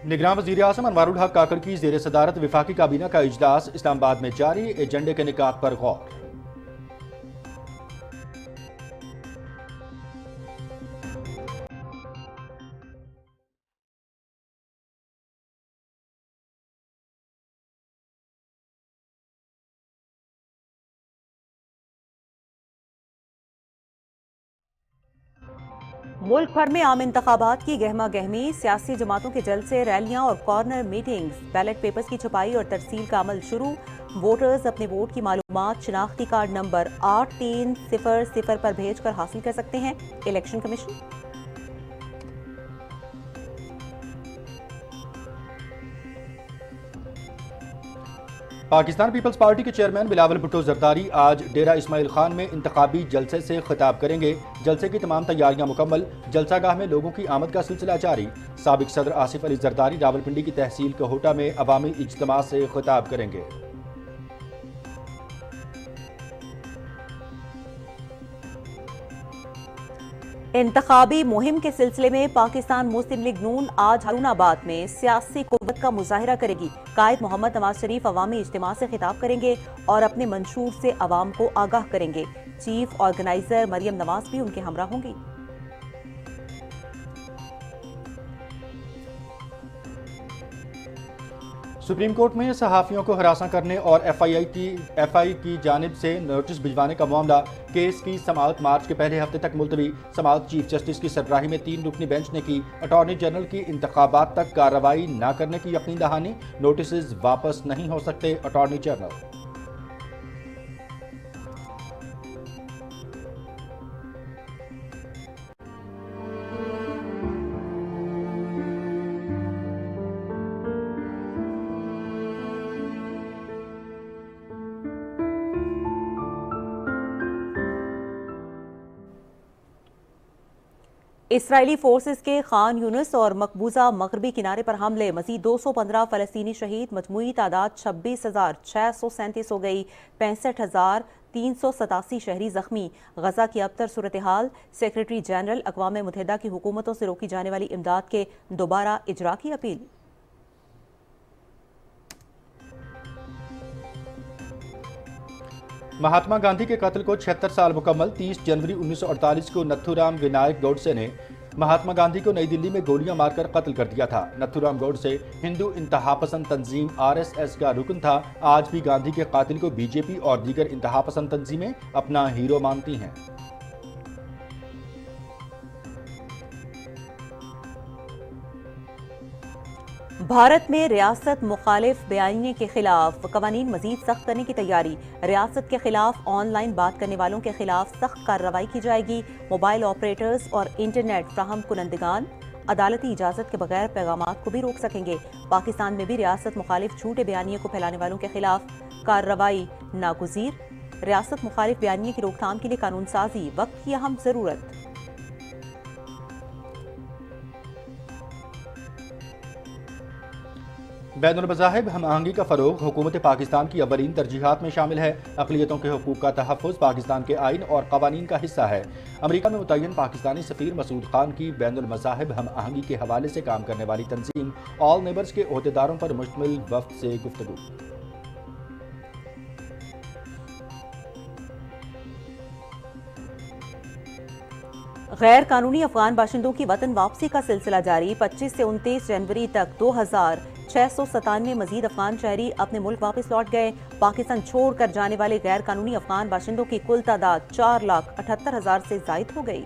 निगरान वज़ीर आज़म अनवारुल हक काकड़ की ज़ेर सदारत वफाकी काबीना का इजलास इस्लामाबाद में जारी, एजेंडे के निकात पर गौर। मुल्क भर में आम इंतखाबात की गहमा गहमी, सियासी जमातों के जलसे, रैलियां और कॉर्नर मीटिंग्स, बैलेट पेपर्स की छपाई और तरसील का अमल शुरू। वोटर्स अपने वोट की मालूमात शनाख्ती कार्ड नंबर 8300 पर भेजकर हासिल कर सकते हैं। Election commission. पाकिस्तान पीपल्स पार्टी के चेयरमैन बिलावल भुट्टो जरदारी आज डेरा इस्माइल खान में इंतखाबी जलसे से खिताब करेंगे। जलसे की तमाम तैयारियां मुकम्मल, जलसागाह में लोगों की आमद का सिलसिला जारी। साबिक सदर आसिफ अली जरदारी रावलपिंडी की तहसील कहोटा में अवामी इज्तिमा से खिताब करेंगे। इंतखाबी मुहिम के सिलसिले में पाकिस्तान मुस्लिम लीग नून आज हारूनाबाद में सियासी कुव्वत का मुजाहिरा करेगी। कायद मोहम्मद नवाज शरीफ अवामी इज्तिमा से खिताब करेंगे और अपने मंशूर से अवाम को आगाह करेंगे। चीफ ऑर्गेनाइजर मरियम नवाज भी उनके हमरा होंगी। सुप्रीम कोर्ट में सहाफ़ियों को हरासा करने और एफआई की जानिब से नोटिस भिजवाने का मामला, केस की समाअत मार्च के पहले हफ्ते तक मुलतवी। समाअत चीफ जस्टिस की सरबराही में 3 रुकनी बेंच ने की। अटॉर्नी जनरल की इंतखाबात तक कार्रवाई न करने की यकीन दहानी, नोटिस वापस नहीं हो सकते अटॉर्नी जनरल। इसराइली फोर्सेस के खान यूनिस और मकबूजा मगरबी किनारे पर हमले, मजीद 215 फलस्तीनी शहीद, मजमूई तादाद 26,637 हो गई, 65,387 शहरी जख्मी। गजा की अबतर सूरत हाल, सेक्रेटरी जनरल अक़वाम मुत्तहिदा की हुकूमतों से रोकी जाने वाली इमदाद के दोबारा इजरा की अपील। महात्मा गांधी के कत्ल को 76 साल मुकम्मल। 30 जनवरी 1948 को नथुराम विनायक गोडसे ने महात्मा गांधी को नई दिल्ली में गोलियां मारकर कत्ल कर दिया था। नथुराम गोडसे हिंदू इंतहापसंद तंजीम आरएसएस का रुकन था। आज भी गांधी के कातिल को बीजेपी और दीगर इंतहापसंद तंजीमें अपना हीरो मानती हैं। भारत में रियासत मुखालिफ बयानिए के खिलाफ कवानीन मजीद सख्त करने की तैयारी। रियासत के खिलाफ ऑनलाइन बात करने वालों के खिलाफ सख्त कार्रवाई की जाएगी। मोबाइल ऑपरेटर्स और इंटरनेट फ्राहम कुनंदगान अदालती इजाजत के बगैर पैगामात को भी रोक सकेंगे। पाकिस्तान में भी रियासत मुखालिफ झूठे बयानिए को फैलाने वालों के खिलाफ कार्रवाई नागुज़ीर। रियासत मुखालिफ बयानिए की रोकथाम के लिए कानून साजी वक्त की अहम जरूरत। बैनुल मज़ाहिब हम आहंगी का फ़रोग़ हुकूमत पाकिस्तान की अव्वलीन तरजीहात में शामिल है। अक़लियतों के हुकूक़ का तहफ़्फ़ुज़ पाकिस्तान के आइन और क़वानीन का हिस्सा है। अमरीका में मुतय्यन पाकिस्तानी सफ़ीर मसूद खान की बैनुल मज़ाहिब हम आहंगी के हवाले से काम करने वाली तंजीम ऑल नेबर्स के ओहदेदारों पर मुश्तमिल वफ़द से गुफ्तगू। गैर कानूनी अफगान बाशिंदों की वतन वापसी का सिलसिला जारी। 25 से 29 जनवरी तक 2,697 मजीद अफगान शहरी अपने मुल्क वापस लौट गए। पाकिस्तान छोड़कर जाने वाले गैर कानूनी अफगान बाशिंदों की कुल तादाद 4,78,000 से जायद हो गई।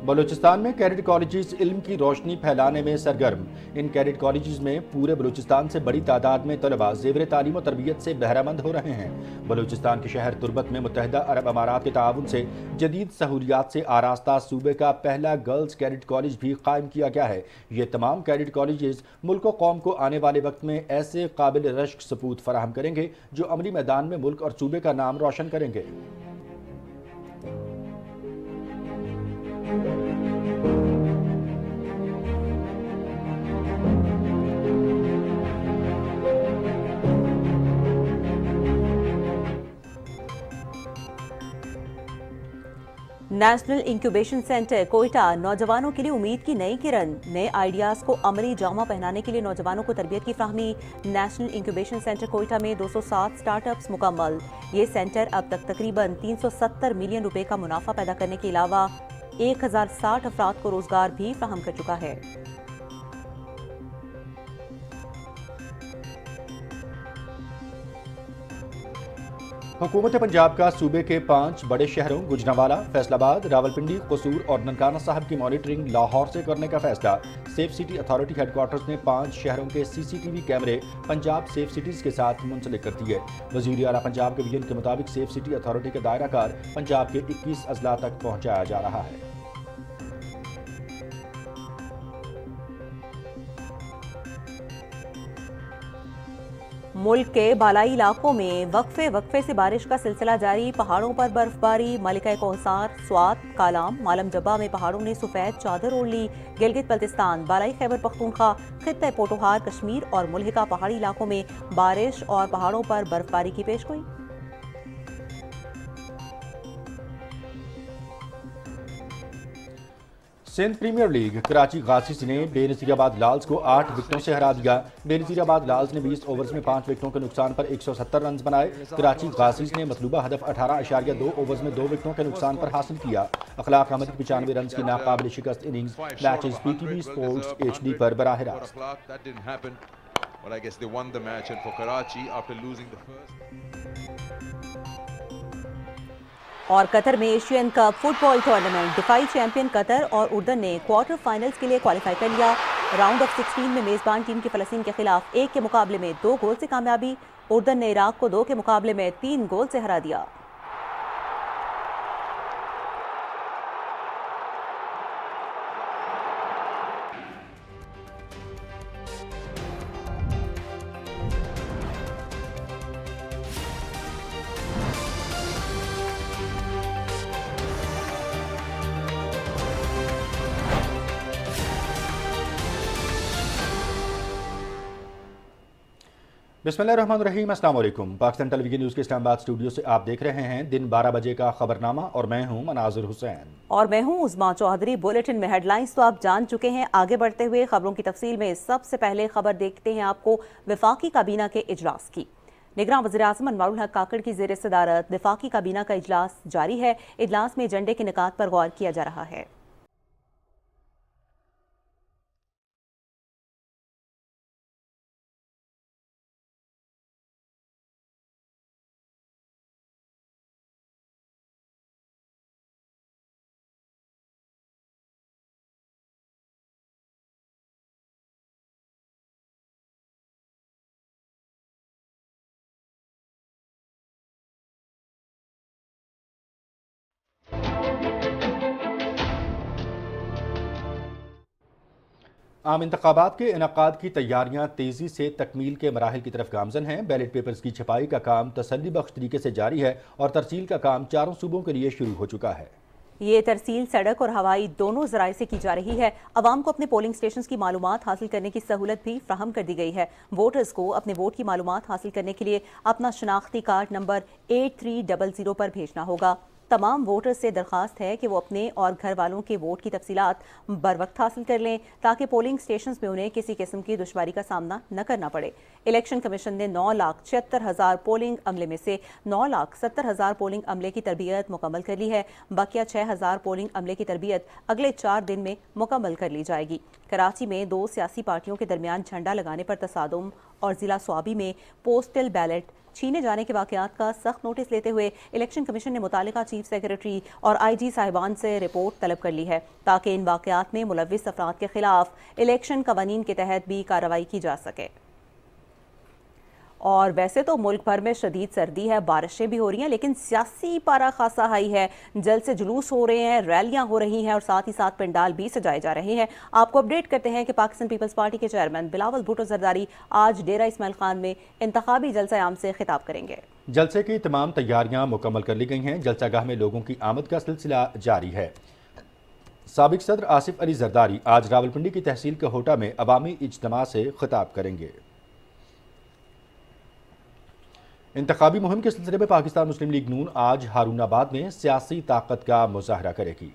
बलूचिस्तान में कैडेट कॉलेजेस इल्म की रोशनी फैलाने में सरगर्म। इन कैडेट कॉलेजेस में पूरे बलूचिस्तान से बड़ी तादाद में तलबा ज़ेवर तालीम और तरबियत से बहरामंद हो रहे हैं। बलूचिस्तान के शहर तुर्बत में मुत्तहिदा अरब अमारात के ताउन से जदीद सहूलियात से आरास्ता सूबे का पहला गर्ल्स कैडेट कॉलेज भी कायम किया गया है। ये तमाम कैडेट कॉलेजेस मुल्क व कौम को आने वाले वक्त में ऐसे काबिल रश्क सपूत फराहम करेंगे जो अमली मैदान में मुल्क और सूबे का नाम रोशन करेंगे। नेशनल इंक्यूबेशन सेंटर कोयटा नौजवानों के लिए उम्मीद की नई किरण। नए आइडियाज को अमली जामा पहनाने के लिए नौजवानों को तरबियत की फ्राहमी। नेशनल इंक्यूबेशन सेंटर कोयटा में 207 स्टार्टअप्स मुकम्मल। ये सेंटर अब तक तकरीबन 370 मिलियन रुपए का मुनाफा पैदा करने के अलावा 1060 अफराद को रोजगार भी फ्राहम कर चुका है। हुकूमत पंजाब का सूबे के 5 बड़े शहरों गुजरांवाला, फैसलाबाद, रावलपिंडी, कसूर और ननकाना साहब की मॉनिटरिंग लाहौर से करने का फैसला। सेफ सिटी अथॉरिटी हेडक्वार्टर्स ने 5 शहरों के CCTV कैमरे पंजाब सेफ सिटीज के साथ मुंसलिक कर दिए। वज़ीर आला पंजाब के विजन के मुताबिक सेफ सिटी अथॉरिटी का दायरा कार पंजाब के 21 अजला तक पहुंचाया जा रहा है। मुल्क के बालाई इलाकों में वक्फे से बारिश का सिलसिला जारी। पहाड़ों पर बर्फबारी। मलिका कोहसार, स्वात, कालाम, मालम जब्बा में पहाड़ों ने सफेद चादर ओढ़ ली। गिलगित बल्तिस्तान, बालाई खैबर पख्तूनख्वा, खित्ते पोटोहार, कश्मीर और मुल्हिका पहाड़ी इलाकों में बारिश और पहाड़ों पर बर्फबारी की पेशगोई। सिंध प्रीमियर लीग कराची गाजिस ने बेनज़ीराबाद लाल्स को 8 विकेटों से हरा दिया। बेनज़ीराबाद लाल्स ने 20 ओवर्स में 5 विकेटों के नुकसान पर 170 रन बनाए। कराची गाजिस ने मतलूबा हदफ 18.2 ओवर्स में 2 विकेटों के नुकसान पर हासिल किया। अखलाक अहमद की 95 रन की नाकाबिल शिकस्त innings matches PTV sports HD पर बराह रास्त। और कतर में एशियन कप फुटबॉल टूर्नामेंट, दिफाई चैंपियन कतर और उर्दन ने क्वार्टर फाइनल्स के लिए क्वालिफाई कर लिया। राउंड ऑफ 16 में मेजबान टीम की फलस्तीन के खिलाफ 1 के मुकाबले में 2 गोल से कामयाबी। उर्दन ने इराक को 2 के मुकाबले में 3 गोल से हरा दिया। बिस्मिल्लाहिर्रहमानिर्रहीम, अस्सलाम वालेकुम। पाकिस्तान टेलीविजन न्यूज़ के इस्लामाबाद स्टूडियो से आप देख रहे हैं दिन 12 बजे का खबरनामा और मैं हूं मनाजिर हुसैन और मैं हूं उस्मा चौधरी। बुलेटिन में हेडलाइंस तो आप जान चुके हैं। आगे बढ़ते हुए खबरों की तफसील में सबसे पहले खबर देखते हैं आपको वफाकी काबीना के इजलास की। निगरान वज़ीर आज़म अनवारुल हक काकड़ की ज़ेर सदारत वफाकी काबीना का इजलास जारी है। इजलास में एजेंडे के निकात पर गौर किया जा रहा है। आम इंतखाबात के इनकाद की तैयारियां तेज़ी से तकमील के मराहिल की तरफ गामजन हैं। बैलेट पेपर्स की छपाई का काम तसल्ली बख्श तरीके से जारी है और तरसील का काम 4 सूबों के लिए शुरू हो चुका है। ये तरसील सड़क और हवाई दोनों जराए से की जा रही है। अवाम को अपने पोलिंग स्टेशन की मालूमात हासिल करने की सहूलत भी फ्राहम कर दी गई है। वोटर्स को अपने वोट की मालूमात हासिल करने के लिए अपना शनाख्ती कार्ड नंबर 8300 पर भेजना होगा। तमाम वोटर्स से दरख्वास्त है कि वो अपने और घर वालों के वोट की तफसीलात बर वक्त हासिल कर लें ताकि पोलिंग स्टेशंस में उन्हें किसी किस्म की दुश्वारी का सामना न करना पड़े। इलेक्शन कमीशन ने 9,76,000 पोलिंग अमले में से 9,70,000 पोलिंग अमले की तरबियत मुकम्मल कर ली है। बाकिया 6,000 पोलिंग अमले की तरबियत अगले 4 दिन में मुकम्मल कर ली जाएगी। कराची में 2 सियासी पार्टियों के दरमियान झंडा लगाने पर तसादुम और जिला स्वाबी में पोस्टल बैलेट छीने जाने के वाकयात का सख्त नोटिस लेते हुए इलेक्शन कमीशन ने मुतालिका चीफ सेक्रेटरी और IG साहिबान से रिपोर्ट तलब कर ली है ताकि इन वाकयात में मुलव्विस अफराद के खिलाफ इलेक्शन कवानीन के तहत भी कार्रवाई की जा सके। और वैसे तो मुल्क भर में शदीद सर्दी है, बारिशें भी हो रही हैं, लेकिन सियासी पारा खासा हाई है। जल्द से जुलूस हो रहे हैं, रैलियां हो रही हैं और साथ ही साथ पंडाल भी सजाए जा रहे हैं। आपको अपडेट करते हैं कि पाकिस्तान पीपल्स पार्टी के चेयरमैन बिलावल भुट्टो जरदारी आज डेरा इस्माइल खान में इंतखाबी जलसा आम से खिताब करेंगे। जलसे की तमाम तैयारियां मुकम्मल कर ली गई हैं। जलसागाह में लोगों की आमद का सिलसिला जारी है। साबिक सदर आसिफ अली जरदारी आज रावलपिंडी की तहसील कहोटा में अवामी इज्तिमा से खिताब करेंगे। इंतखाबी मुहिम के सिलसिले में पाकिस्तान मुस्लिम लीग नून आज हारूनाबाद में सियासी ताकत का मुजाहरा करेगी।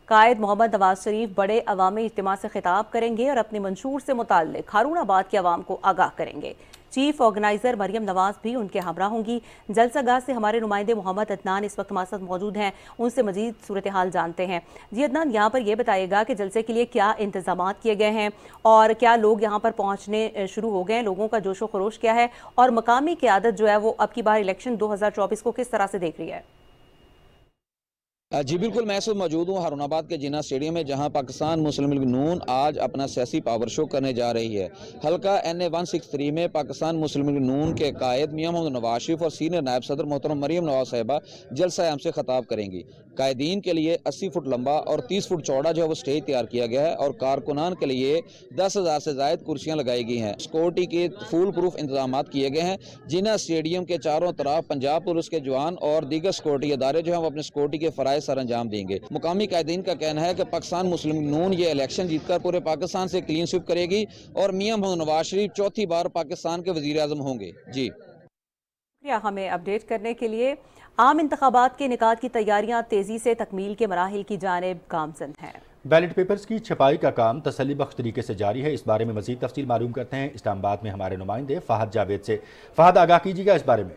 कायद मोहम्मद नवाज शरीफ बड़े अवामी इज्तिमा से खिताब करेंगे और अपने मंशूर से मुताल्लिक हारूनाबाद के अवाम को आगाह करेंगे। चीफ ऑर्गेनाइजर मरियम नवाज भी उनके हमरा होंगी। जलसागाह से हमारे नुमाइंदे मोहम्मद अदनान इस वक्त हमारे साथ मौजूद हैं, उनसे मजीद सूरत हाल जानते हैं। जी अदनान, यहाँ पर यह बताइएगा कि जलसे के लिए क्या इंतजाम किए गए हैं और क्या लोग यहाँ पर पहुँचने शुरू हो गए हैं, लोगों का जोशो खरोश क्या है और मकामी क़यादत जो है वो अब की बार इलेक्शन 2024 को किस तरह से देख रही है? जी बिल्कुल, मैं इस वक्त मौजूद हूँ हारूनाबाद के जिन्ना स्टेडियम में, जहां पाकिस्तान मुस्लिम लीग नून आज अपना सियासी पावर शो करने जा रही है। हल्का NA 163 में पाकिस्तान मुस्लिम लीग नून के कायद मियां मोहम्मद नवाज शरीफ और सीनियर नायब सदर मोहतरम मरियम नवाज साहिबा जलसा आम से खिताब करेंगी। कायदीन के लिए 80 फुट लंबा और 30 फुट चौड़ा जो है वो स्टेज तैयार किया गया है और कारकुनान के लिए 10,000 से ज़ायद कुर्सियाँ लगाई गई हैं। सिक्योरिटी के फुल प्रूफ इंतजाम किए गए हैं। जिन्ना स्टेडियम के चारों तरफ पंजाब पुलिस के जवान और दीगर सिक्योरिटी अदारे जो हैं वो अपने सिक्योरिटी के फ़राइज़ सर अंजाम देंगे। मुकामी कायदीन का कहना है कि पाकिस्तान मुस्लिम लीग नून ये इलेक्शन जीतकर पूरे पाकिस्तान से क्लीन स्वीप करेगी और मियां मोहम्मद नवाज शरीफ चौथी बार पाकिस्तान के वज़ीर आज़म होंगे। जी शुक्रिया हमें अपडेट करने के लिए। आम इंतखाबात के निकात की तैयारियां तेजी से तकमील के मराहिल की जानिब गामजन हैं। बैलेट पेपर्स की छपाई का काम तसल्ली बख्श तरीके से जारी है। इस बारे में मजीद तफसील मालूम करते हैं इस्लामाबाद में हमारे नुमाइंदे फहद जावेद से। फहद, आगाह कीजिएगा इस बारे में।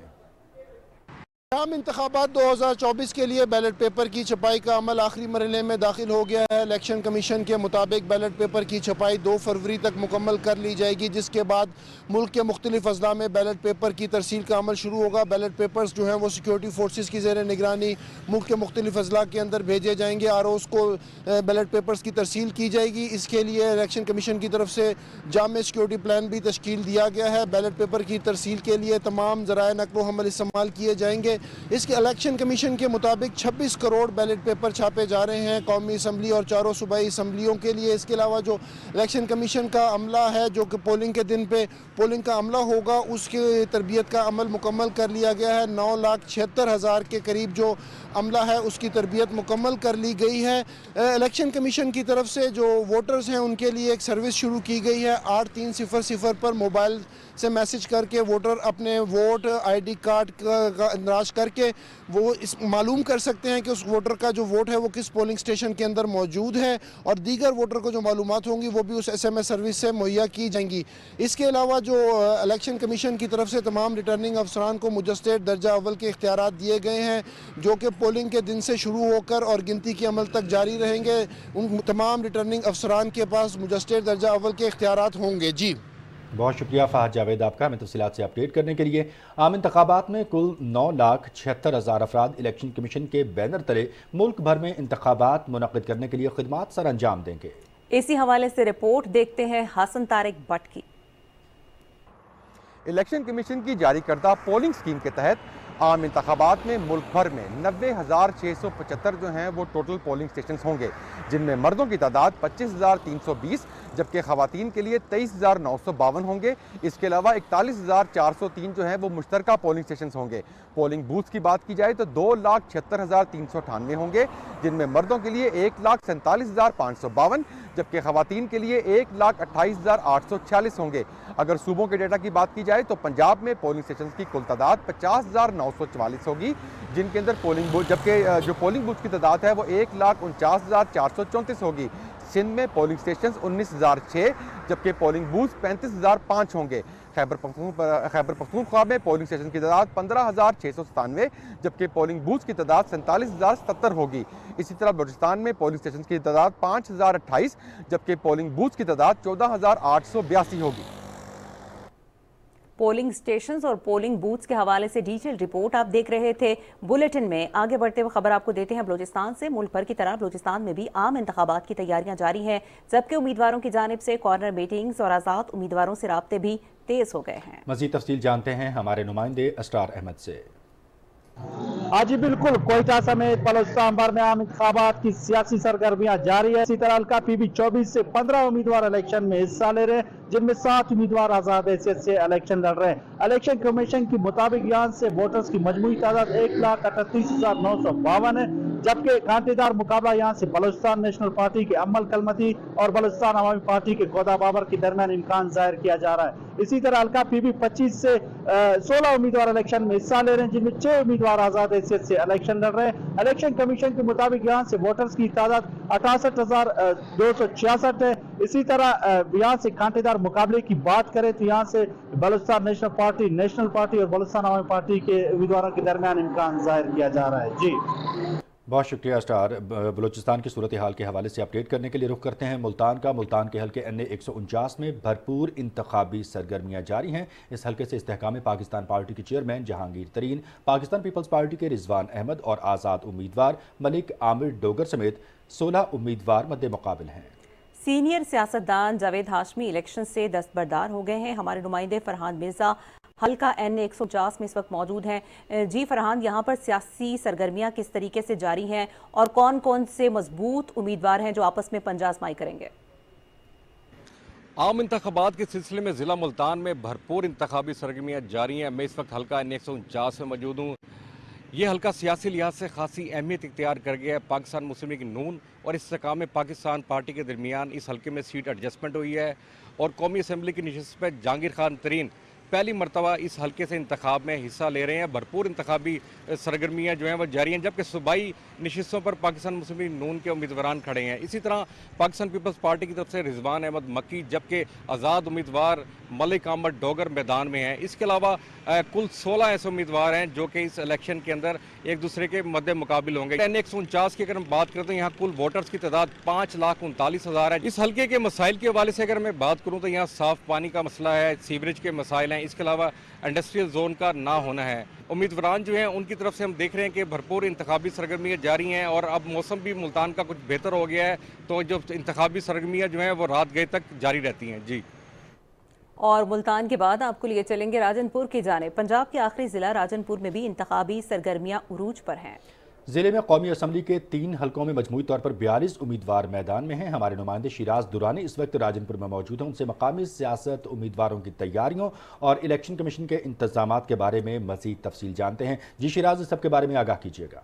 आम इंतखाबात 2024 के लिए बैलेट पेपर की छपाई का अमल आखिरी मरहले में दाखिल हो गया है। इलेक्शन कमीशन के मुताबिक बैलेट पेपर की छपाई 2 फरवरी तक मुकम्मल कर ली जाएगी, जिसके बाद मुल्क के मुख्तलिफ अजला में बैलेट पेपर की तरसील का अमल शुरू होगा। बैलेट पेपर्स जो हैं वो सिक्योरिटी फोर्सेस की ज़ेर निगरानी मुल्क के मुख्तलिफ अजला के अंदर भेजे जाएंगे और उसको बैलेट पेपर्स की तरसील की जाएगी। इसके लिए इलेक्शन कमीशन की तरफ से जाम सिक्योरिटी प्लान भी तश्कील दिया गया है। बैलेट पेपर की तरसील के लिए तमाम ज़राए नक़्ल हमल इस्तेमाल किए जाएंगे। इसके इलेक्शन कमीशन के मुताबिक 26 करोड़ बैलेट पेपर छापे जा रहे हैं कौमी असम्बली और 4 सूबाई असम्बलियों के लिए। इसके अलावा जो इलेक्शन कमीशन का अमला है जो कि पोलिंग के दिन पे पोलिंग का अमला होगा, उसके तरबियत का अमल मुकम्मल कर लिया गया है। 9,76,000 के करीब जो अमला है उसकी तरबियत मुकम्मल कर ली गई है। इलेक्शन कमीशन की तरफ से जो वोटर्स हैं उनके लिए एक सर्विस शुरू की गई है। 8300 पर मोबाइल से मैसेज करके वोटर अपने वोट ID कार्ड का इंदराज करके वो इस मालूम कर सकते हैं कि उस वोटर का जो वोट है वो किस पोलिंग स्टेशन के अंदर मौजूद है और दीगर वोटर को जो मालूमात होंगी वो भी उस SMS सर्विस से मुहैया की जाएंगी। इसके अलावा जो इलेक्शन कमीशन की तरफ से तमाम रिटर्निंग अफसरान को मुजस्सद दर्जा अव्वल के इख्तियारात दिए गए हैं, जो कि पोलिंग के दिन से शुरू होकर और गिनती के अमल तक जारी रहेंगे। उन तमाम रिटर्निंग अफसरान के पास मुजस्सद दर्जा अव्वल के इख्तियारात होंगे। जी बहुत शुक्रिया फहद जावेद आपका हमें तफसीलात से अपडेट करने के लिए। आम इंतखाबात में कुल 9,76,000 अफराद इलेक्शन कमीशन के बैनर तले मुल्क भर में इंतखाबात मुनक्किद करने के लिए खिदमात सर अंजाम देंगे। इसी हवाले से रिपोर्ट देखते हैं हसन तारिक भट्ट की। इलेक्शन कमीशन की जारी करदा पोलिंग स्कीम के तहत आम इंतखाबात में मुल्क भर में 90,675 जो हैं वो टोटल पोलिंग स्टेशन होंगे, जिनमें मर्दों की तादाद 25,320 जबकि ख़वातीन के लिए 23,952 होंगे। इसके अलावा 41,403 जो हैं वो मुश्तरका पोलिंग स्टेशन होंगे। पोलिंग बूथ्स की बात की जाए तो 2,76,398 होंगे, जिनमें मर्दों के लिए 1,47,552 जबकि ख़वातीन के लिए 1,28,846 होंगे। अगर सूबों के डेटा की बात की जाए तो पंजाब में पोलिंग स्टेशन की कुल तादाद 50,944 होगी, जिनके अंदर पोलिंग बूथ जबकि जो पोलिंग बूथ की तादाद है वो 1,49,434 होगी। सिंध में पोलिंग स्टेशन 19,006 जबकि पोलिंग बूथ 35,005 होंगे। खैबर पख्तूनख्वा में पोलिंग स्टेशन की तादाद 15,697 जबकि पोलिंग बूथ की तादाद 47,070 होगी। इसी तरह बलूचिस्तान में पोलिंग स्टेशन की तादाद 5,028 जबकि पोलिंग बूथ की तादाद 14,882 होगी। पोलिंग स्टेशंस और पोलिंग बूथ्स के हवाले से डिटेल रिपोर्ट आप देख रहे थे बुलेटिन में। आगे बढ़ते हुए खबर आपको देते हैं बलूचिस्तान से। मुल्क भर की तरह बलूचिस्तान में भी आम इंतखाबात की तैयारियां जारी हैं, जबकि उम्मीदवारों की जानिब से कॉर्नर मीटिंग्स और आज़ाद उम्मीदवारों से राब्ते भी तेज हो गए हैं। मज़ीद तफसील जानते हैं हमारे नुमाइंदे अस्टार अहमद से। आज बिल्कुल कोयटा समेत बलूचिस्तान भर में आम इंतखाबात की सियासी सरगर्मियां जारी है। इसी तरह अलका PB 24 से 15 उम्मीदवार इलेक्शन में हिस्सा ले रहे हैं, जिनमें 7 उम्मीदवार आजाद हैसियत से इलेक्शन लड़ रहे हैं। इलेक्शन कमीशन के मुताबिक यहाँ से वोटर्स की मजमूई तादाद 1,38,952 है, जबकि कांटेदार मुकाबला यहाँ से बलूचिस्तान नेशनल पार्टी के अमल कलमती और बलूचिस्तान अवामी पार्टी के गोदा बाबर के दरमियान इम्कान जाहिर किया जा रहा है। इसी तरह हल्का पीपी 25 से 16 उम्मीदवार इलेक्शन में हिस्सा ले रहे हैं, जिनमें 6 उम्मीदवार आजाद हैसियत से इलेक्शन लड़ रहे हैं। इलेक्शन कमीशन के मुताबिक यहाँ से वोटर्स की तादाद 68,266 है। इसी तरह यहाँ से कांटेदार मुकाबले की बात करें तो यहाँ से बलूचिस्तान नेशनल पार्टी और बलूचिस्तान अवामी पार्टी के उम्मीदवारों के दरमियान इम्कान जाहिर किया जा रहा है। जी बहुत शुक्रिया स्टार। बलूचिस्तान की सूरत हाल के हवाले से अपडेट करने के लिए रुख करते हैं मुल्तान के हल्के NA 149 में भरपूर इंतखाबी सरगर्मियाँ जारी हैं। इस हल्के से इस्तेहकाम पाकिस्तान पार्टी के चेयरमैन जहांगीर तरीन, पाकिस्तान पीपल्स पार्टी के रिजवान अहमद और आज़ाद उम्मीदवार मलिक आमिर डोगर समेत 16 उम्मीदवार मद्दे मुकाबिल हैं। सीनियर सियासतदान जावेद हाशमी इलेक्शन से दस्तबरदार हो गए हैं। हमारे नुमाइंदे फरहान मिर्जा हल्का NA 150 में इस वक्त मौजूद हैं। जी फरहान, यहाँ पर सियासी सरगर्मियाँ किस तरीके से जारी हैं और कौन कौन से मजबूत उम्मीदवार हैं जो आपस में पंजा आजमाई करेंगे? आम इंतखाबात के सिलसिले में ज़िला मुल्तान में भरपूर इंतखाबी सरगर्मियाँ जारी हैं। मैं इस वक्त हल्का NA 149 में मौजूद हूँ। ये हल्का सियासी लिहाज से खासी अहमियत इख्तियार कर गया है। पाकिस्तान मुस्लिम लीग नून और इस्तेकाम में पाकिस्तान पार्टी के दरमियान इस हल्के में सीट एडजस्टमेंट हुई है और कौमी असम्बली की नशिस्त पर जहांगीर खान तरीन पहली मरतबा इस हल्के से इंतखाब में हिस्सा ले रहे हैं। भरपूर इंतखाबी सरगर्मियाँ जो हैं वो जारी हैं, जबकि सूबाई नशिस्तों पर पाकिस्तान मुस्लिम लीग नून के उम्मीदवार खड़े हैं। इसी तरह पाकिस्तान पीपल्स पार्टी की तरफ से रिजवान अहमद मक्की, जबकि आज़ाद उम्मीदवार मलिक आमिर डोगर मैदान में हैं। इसके अलावा कुल 16 ऐसे उम्मीदवार हैं जो कि इस इलेक्शन के अंदर एक दूसरे के मद्दे मुकाबिल होंगे। NA 149 की अगर हम बात करें तो यहाँ कुल वोटर्स की तादाद 5,39,000 है। इस हल्के के मसाइल के हवाले से अगर मैं बात करूँ तो यहाँ साफ पानी का मसला है, सीवरेज के मसाइल हैं, इसके अलावा इंडस्ट्रियल जोन का ना होना है। उम्मीदवार जो हैं उनकी तरफ से हम देख रहे हैं कि भरपूर इंतखाबी सरगर्मियाँ जारी हैं और अब मौसम भी मुल्तान का कुछ बेहतर हो गया है, तो जो इंतखाबी सरगर्मियाँ जो हैं वो रात गए तक जारी रहती हैं। जी, और मुल्तान के बाद आपको लिए चलेंगे राजनपुर की जानिब। पंजाब के आखिरी ज़िला राजनपुर में भी इंतखाबी सरगर्मियाँ उरूज पर हैं। ज़िले में कौमी असम्बली के 3 हलकों में मजमूई तौर पर 42 उम्मीदवार मैदान में हैं। हमारे नुमाइंदे शिराज दुरानी इस वक्त राजनपुर में मौजूद हैं। उनसे मकामी सियासत, उम्मीदवारों की तैयारियों और इलेक्शन कमीशन के इंतजामात के बारे में मज़ीद तफसील जानते हैं। जी शिराज, इस सब के बारे में आगाह कीजिएगा।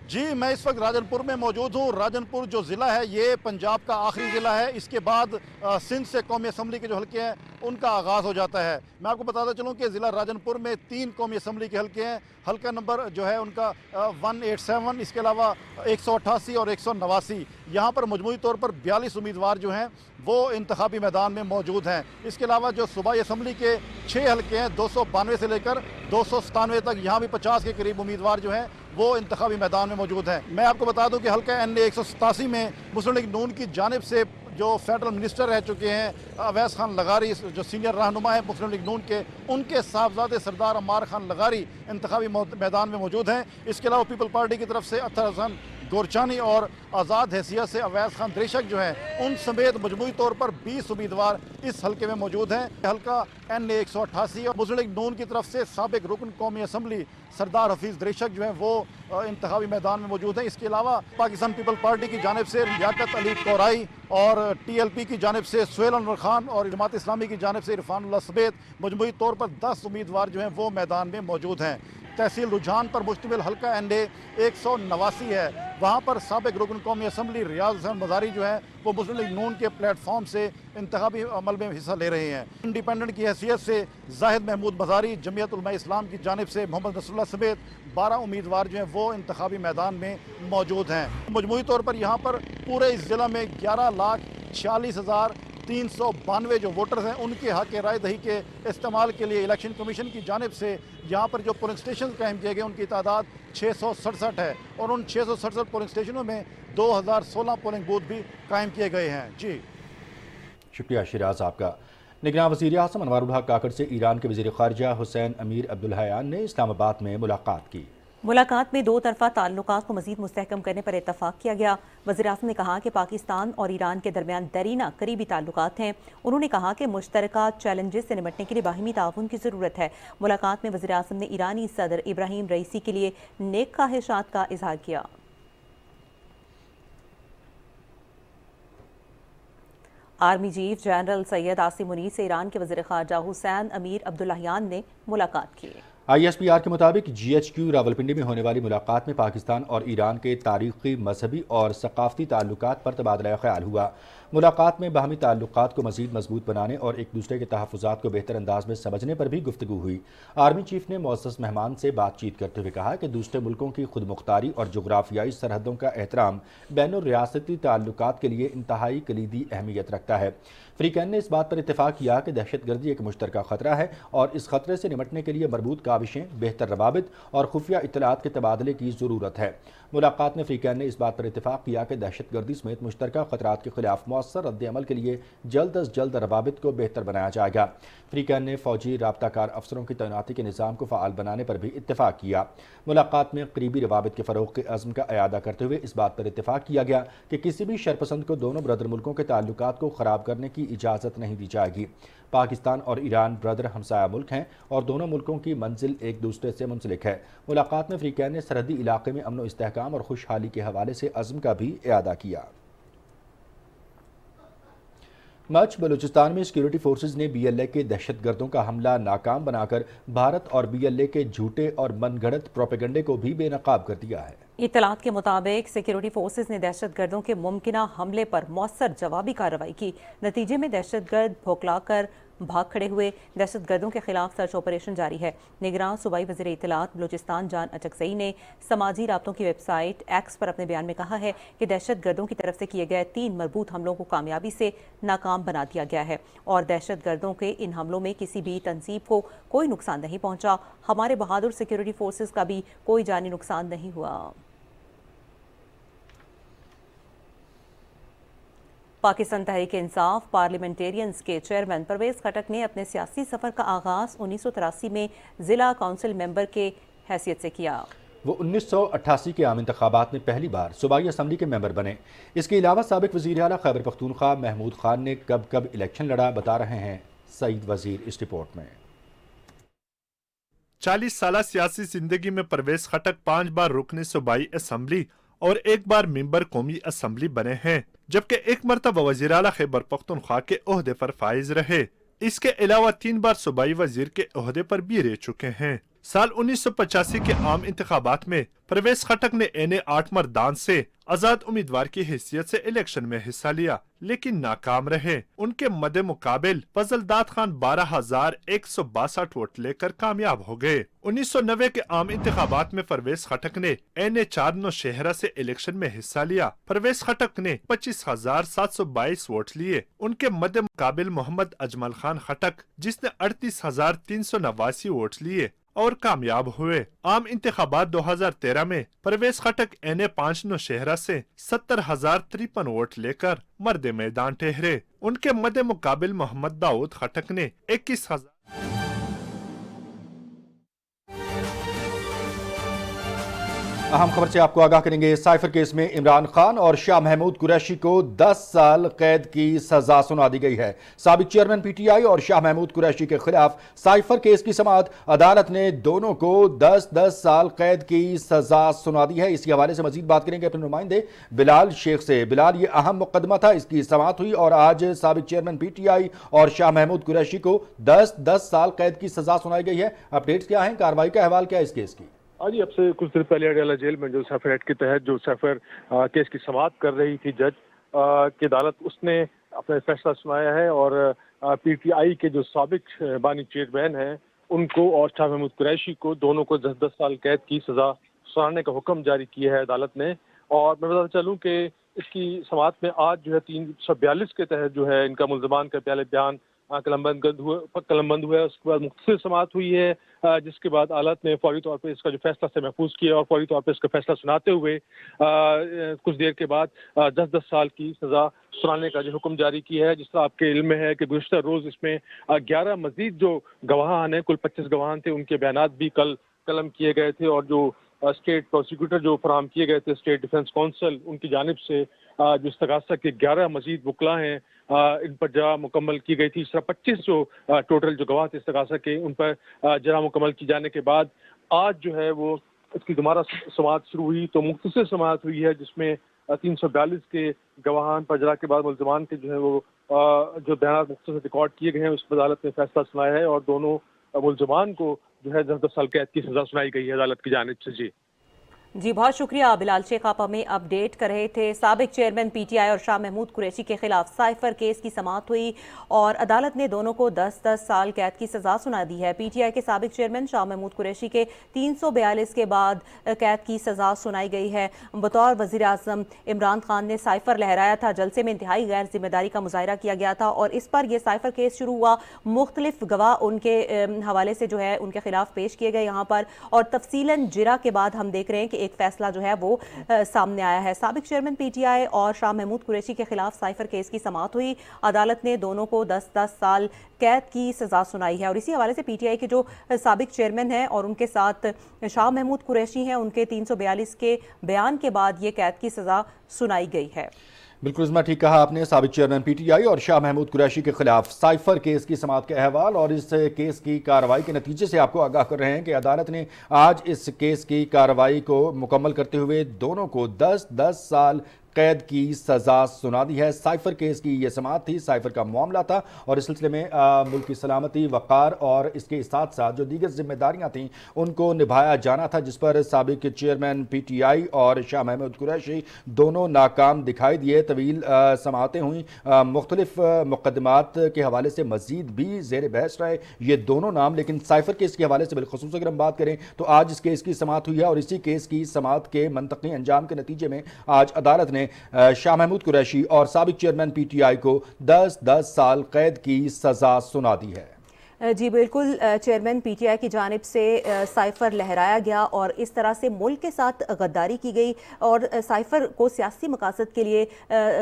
जी, मैं इस वक्त राजनपुर में मौजूद हूँ। राजनपुर जो ज़िला है ये पंजाब का आखिरी ज़िला है। इसके बाद सिंध से कौमी असम्बली के जो हल्के हैं उनका आगाज़ हो जाता है। मैं आपको बताता चलूँ कि ज़िला राजनपुर में 3 कौमी असम्बली के हल्के हैं। हल्का नंबर जो है उनका 187, इसके अलावा 188 और 189। यहाँ पर मजमूई तौर पर 42 उम्मीदवार जो हैं वो इंतखाबी मैदान में मौजूद हैं। इसके अलावा जो सूबाई असम्बली के 6 हल्के हैं 292 से लेकर 297 तक, यहाँ भी 50 के करीब उम्मीदवार जो हैं वो इंतखाबी मैदान में मौजूद हैं। मैं आपको बता दूं कि हल्का NA 187 में मुस्लिम लीग नून की जानिब से जो फेडरल मिनिस्टर रह चुके हैं अवैस खान लगारी, जो सीनियर रहनुमा है मुस्लिम लीग नून के, उनके साहबजादे सरदार अम्मार खान लगारी इंतखाबी मैदान में मौजूद हैं। इसके अलावा पीपल पार्टी की तरफ से अत्तर हसन गोरचानी और आज़ाद हैसियत से अवैस खान द्रेशक जो हैं उन समेत मजमूई तौर पर 20 उम्मीदवार इस हल्के में मौजूद हैं। हल्का NA 188 और मुस्लिम लीग नून की तरफ से साबिक रुकन कौमी असम्बली सरदार हफीज़ द्रेशक जो हैं वो इंतखाबी मैदान में मौजूद हैं। इसके अलावा पाकिस्तान पीपल पार्टी की जानिब से लियाकत अली कोराई और TLP की जानिब से सुहेल अनवर खान और जमात इस्लामी की जानिब से इरफानुल्लाह समेत मजमूई तौर पर 10 उम्मीदवार जो हैं वो मैदान में मौजूद हैं। तहसील रुझान पर मुश्तमिल हल्का NA 189 है। वहाँ पर साबिक रुकन कौमी असम्बली रियाज हुसैन मज़ारी जो है वो मुस्लिम लीग नून के प्लेटफॉर्म से इंतखाबी अमल में हिस्सा ले रहे हैं। इंडिपेंडेंट की हैसियत से जाहिद महमूद मज़ारी, जमीयत उलमा इस्लाम की जानिब से मोहम्मद नसरुल्लाह समेत 12 उम्मीदवार जो हैं वो इंतखाबी मैदान में मौजूद हैं। मजमूई तौर पर यहाँ पर पूरे इस ज़िला में 11,46,392 जो वोटर्स हैं उनके हक राय दही के इस्तेमाल के लिए इलेक्शन कमीशन की जानिब से यहाँ पर जो पोलिंग स्टेशन कायम किए गए उनकी तादाद 667 है और उन 667 पोलिंग स्टेशनों में 2016 पोलिंग बूथ भी कायम किए गए हैं। जी, शुक्रिया शिराज आपका। निगरान वज़ीर आज़म अनवारुल हक काकड़ से ईरान के वज़ीर ख़ारिजा हुसैन अमीर अब्दुल्लाहियान ने इस्लामाबाद में मुलाकात की। मुलाकात में 2 तरफ़ा ताल्लुकात को मज़ीद मुस्तहकम करने पर इत्तफ़ाक़ किया गया। वज़ीर आज़म ने कहा कि पाकिस्तान और ईरान के दरमियान दरीना करीबी ताल्लुकात हैं। उन्होंने कहा कि मुश्तरका चैलेंजेस से निपटने के लिए बाहिमी ताउन की ज़रूरत है। मुलाकात में वज़ीर आज़म ने ईरानी सदर इब्राहिम रईसी के लिए नेक ख्वाहिशात का इज़हार किया। Army chief general Syed Asim Munir से ईरान के वज़ीर ख़ारिजा हुसैन अमीर अब्दुल्लाहियान ने मुलाकात की। ISPR के मुताबिक GHQ रावलपिंडी में होने वाली मुलाकात में पाकिस्तान और ईरान के तारीखी, मजहबी और सकाफती ताल्लुकात पर तबादला ख्याल हुआ। मुलाकात में बाहमी ताल्लुकात को मज़ीद मजबूत बनाने और एक दूसरे के तहफ़्फ़ुज़ात को बेहतर अंदाज में समझने पर भी गुफ्तगू हुई। आर्मी चीफ ने मुअज़्ज़ज़ मेहमान से बातचीत करते हुए कहा कि दूसरे मुल्कों की खुद मुख्तारी और जोग्राफियाई सरहदों का एहतराम बैनुर-रियासती ताल्लुकात के लिए इंतहाई कलीदी अहमियत रखता है। फ्रीकैन ने इस बात पर इत्तेफाक किया कि दहशतगर्दी एक मुश्तरका ख़तरा है और इस ख़तरे से निमटने के लिए मरबूत काविशें, बेहतर रवाबित और खुफिया इत्तलात के तबादले की ज़रूरत है। मुलाकात में फ्रीकैन ने इस बात पर इत्तेफाक किया कि दहशतगर्दी समेत मुश्तरका ख़तरात के खिलाफ मौसर रद्द-ए-अमल के लिए जल्द अज जल्द रवाबित को बेहतर बनाया जाएगा। फ्रीकैन ने फ़ौजी राब्ताकार अफसरों की तैनाती के निज़ाम को फ़आल बनाने पर भी इत्तेफाक किया। मुलाकात में करीबी रवाबित के फ़रोग़ के अज़्म का अयादा करते हुए इस बात पर इत्तेफाक किया गया कि किसी भी शरपसंद को दोनों ब्रदर मुल्कों के ताल्लुकात को ख़राब करने की इजाज़त नहीं दी जाएगी। पाकिस्तान और ईरान ब्रदर हमसाया मुल्क हैं और दोनों मुल्कों की मंजिल एक दूसरे से मुंसलिक है। मुलाकात में फ्रीकैन ने सरहदी इलाके में अमन व इस्तेहकाम और खुशहाली के हवाले से अज़्म का भी इयादा किया। मच बलूचिस्तान में सिक्योरिटी फोर्सेज ने BLA के दहशतगर्दों का हमला नाकाम बनाकर भारत और BLA के झूठे और मनगढ़ंत प्रोपेगंडे को भी बेनकाब कर दिया है। इत्तलात के मुताबिक सिक्योरिटी फोर्सेज ने दहशतगर्दों के मुमकिना हमले पर मौसर जवाबी कार्रवाई की। नतीजे में दहशतगर्द भोखलाकर भाग खड़े हुए। दहशतगर्दों के खिलाफ सर्च ऑपरेशन जारी है। निगरान सूबाई वज़ीर इत्तलात बलूचिस्तान जान अचकज़ई ने समाजी राब्तों की वेबसाइट एक्स पर अपने बयान में कहा है कि दहशतगर्दों की तरफ से किए गए 3 मरबूत हमलों को कामयाबी से नाकाम बना दिया गया है और दहशतगर्दों के इन हमलों में किसी भी तंजीब को कोई नुकसान नहीं पहुंचा। हमारे बहादुर सिक्योरिटी फोर्सेज का भी कोई जानी नुकसान नहीं हुआ। पाकिस्तान तहरीक इंसाफ पार्लियामेंटेरियंस के चेयरमैन परवेज खटक ने अपने सियासी सफर का आगाज 1983 में जिला काउंसिल मेंबर के हैसियत से किया। वो 1988 के आम इंतखाबात में पहली बार सूबाई असम्बली के मेंबर बने। इसके अलावा साबिक वज़ीर आला खैबर पख्तूनख्वा महमूद खान ने कब कब इलेक्शन लड़ा, बता रहे हैं सईद वज़ीर इस रिपोर्ट में। 40 साल सियासी जिंदगी में परवेज खटक 5 बार रुकने सूबाई असम्बली और 1 बार मेंबर कौमी असम्बली बने हैं, जबकि 1 मरतबा वज़ीर आला खैबर पख्तूनख्वा के ओहदे पर फाइज रहे। इसके अलावा 3 बार सूबाई वजीर के ओहदे पर भी रह चुके हैं। साल 1985 के आम इंतखाबात में परवेज खटक ने NA 8 मर्दान से आजाद उम्मीदवार की हैसियत से इलेक्शन में हिस्सा लिया, लेकिन नाकाम रहे। उनके मद्दे मुकाबिल फजलदाद खान 12,162 वोट लेकर कामयाब हो गए। 1990 के आम इंतखाबात में परवेज खटक ने NA 4 नौशहरा से इलेक्शन में हिस्सा लिया। परवेज खटक ने 25,722 वोट लिए। उनके मद्दे मुकाबिल मोहम्मद अजमल खान खटक, जिसने 38,389 वोट लिए और कामयाब हुए। आम इंतखाबात 2013 में परवेज खटक NA 5 नौशहरा से 70,053 वोट लेकर मर्दे मैदान ठहरे। उनके मद्दे मुकाबिल मोहम्मद दाऊद खटक ने 21,000। अहम खबर से आपको आगाह करेंगे। साइफर केस में इमरान खान और शाह महमूद कुरैशी को 10 साल कैद की सजा सुना दी गई है। साबिक चेयरमैन PTI और शाह महमूद कुरैशी के खिलाफ साइफर केस की समाअत अदालत ने दोनों को 10-10 साल कैद की सजा सुना दी है। इसी हवाले से मजीद बात करेंगे अपने नुमाइंदे बिलाल शेख से। बिलाल, ये अहम मुकदमा था, इसकी समाअत हुई और आज साबिक चेयरमैन PTI और शाह महमूद कुरैशी को 10-10 साल कैद की सजा सुनाई गई है। अपडेट्स क्या हैं, कार्रवाई का अहवाल क्या है इस केस की? आज अब से कुछ देर पहले अडयाला जेल में जो सैफर एक्ट के तहत जो सैफर केस की समाअत कर रही थी जज की अदालत, उसने अपना फैसला सुनाया है और PTI के जो साबिक बानी चेयरमैन हैं उनको और शाह महमूद कुरैशी को दोनों को 10-10 साल कैद की सजा सुनाने का हुक्म जारी किया है अदालत ने। और मैं बताता चलूँ कि इसकी समाअत में आज जो है 342 के तहत जो है इनका मुल्ज़मान का पहले बयान कलमबंद हुआ है। उसके बाद मुख्तसर समाअत हुई है, जिसके बाद अदालत ने फौरी तौर पर इसका जो फैसला से महफूज किया और फौरी तौर पर इसका फैसला सुनाते हुए कुछ देर के बाद 10-10 साल की सज़ा सुनाने का जो हुक्म जारी किया है। जिस तरह आपके इल्म में है कि गुज़श्ता रोज़ इसमें 11 मजीद जो गवाहान हैं, कुल 25 गवाहान थे, उनके बयानात भी कल कलम किए गए थे और जो स्टेट प्रोसिक्यूटर जो फराहम किए गए थे स्टेट डिफेंस काउंसिल, उनकी जानिब से जो इस्तगासा के 11 मजीद वकला हैं इन पर जरा मुकम्मल की गई थी। इस तरह 25 जो टोटल जो गवाह थे इस्तगासा के, उन पर जरा मुकम्मल की जाने के बाद आज जो है वो इसकी दोबारा समाअत शुरू हुई। तो मुख्तसर समाअत हुई है जिसमें 342 के गवाहान पर जरा के बाद मुल्ज़मान के जो है वो जो बयान मुख्तसर रिकॉर्ड किए गए हैं उस पर अदालत ने फैसला सुनाया है और दोनों मुलजमान को जो है 10 साल कैद की सजा सुनाई गई है अदालत की जानिब से। जी बहुत शुक्रिया। बिलाल शेख आप हमें अपडेट कर रहे थे। साबिक चेयरमैन पीटीआई और शाह महमूद कुरैशी के खिलाफ साइफर केस की समाअत हुई और अदालत ने दोनों को 10-10 साल कैद की सजा सुना दी है। पीटीआई के साबिक चेयरमैन शाह महमूद कुरैशी के 342 के बाद कैद की सजा सुनाई गई है। बतौर वजीर आजम इमरान खान ने साइफर लहराया था। जलसे में इंतहाई गैर जिम्मेदारी का मुजाहरा किया गया था और इस पर यह साइफर केस शुरू हुआ। मुख्तलिफ गवाह उनके हवाले से जो है उनके खिलाफ पेश किए गए यहाँ पर और तफसीलन जिरा के बाद हम देख रहे हैं कि एक फैसला जो है वो सामने आया है। साबिक चेयरमैन पीटीआई और शाह महमूद कुरैशी के खिलाफ साइफर केस की समाअत हुई। अदालत ने दोनों को 10-10 साल कैद की सजा सुनाई है और इसी हवाले से पीटीआई के जो साबिक चेयरमैन हैं और उनके साथ शाह महमूद कुरैशी हैं उनके 342 के बयान के बाद ये कैद की सजा सुनाई गई है। बिल्कुल इस्मा, ठीक कहा आपने। साबिक चेयरमैन पीटीआई और शाह महमूद कुरैशी के खिलाफ साइफर केस की समाअत के अहवाल और इस केस की कार्रवाई के नतीजे से आपको आगाह कर रहे हैं कि अदालत ने आज इस केस की कार्रवाई को मुकम्मल करते हुए दोनों को 10-10 साल कैद की सजा सुना दी है। साइफर केस की ये समाअत थी, साइफर का मामला था और इस सिलसिले में मुल्क की सलामती, वक़ार और इसके साथ साथ जो दीगर जिम्मेदारियां थीं उनको निभाया जाना था, जिस पर साबिक चेयरमैन पीटीआई और शाह महमूद कुरैशी दोनों नाकाम दिखाई दिए। तवील समाअतें हुई, मुख्तलिफ मुकदमात के हवाले से मजीद भी ज़ेर बहस रहे ये दोनों नाम, लेकिन साइफर केस के हवाले से बिलखुसूस अगर हम बात करें तो आज इस केस की समाअत हुई है और इसी केस की समाअत के मंतकी अंजाम के नतीजे में आज अदालत ने शाह महमूद कुरैशी और साबिक चेयरमैन पीटीआई को 10-10 साल कैद की सजा सुना दी है। जी बिल्कुल, चेयरमैन पीटीआई की जानिब से साइफर लहराया गया और इस तरह से मुल्क के साथ गद्दारी की गई और साइफर को सियासी मकासद के लिए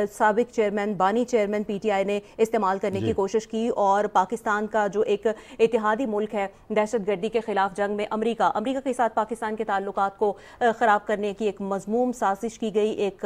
साबिक चेयरमैन बानी चेयरमैन पीटीआई ने इस्तेमाल करने की कोशिश की और पाकिस्तान का जो एक इत्तेहादी मुल्क है दहशतगर्दी के खिलाफ जंग में अमरीका के साथ पाकिस्तान के ताल्लुकात को ख़राब करने की एक मज़मूम साजिश की गई, एक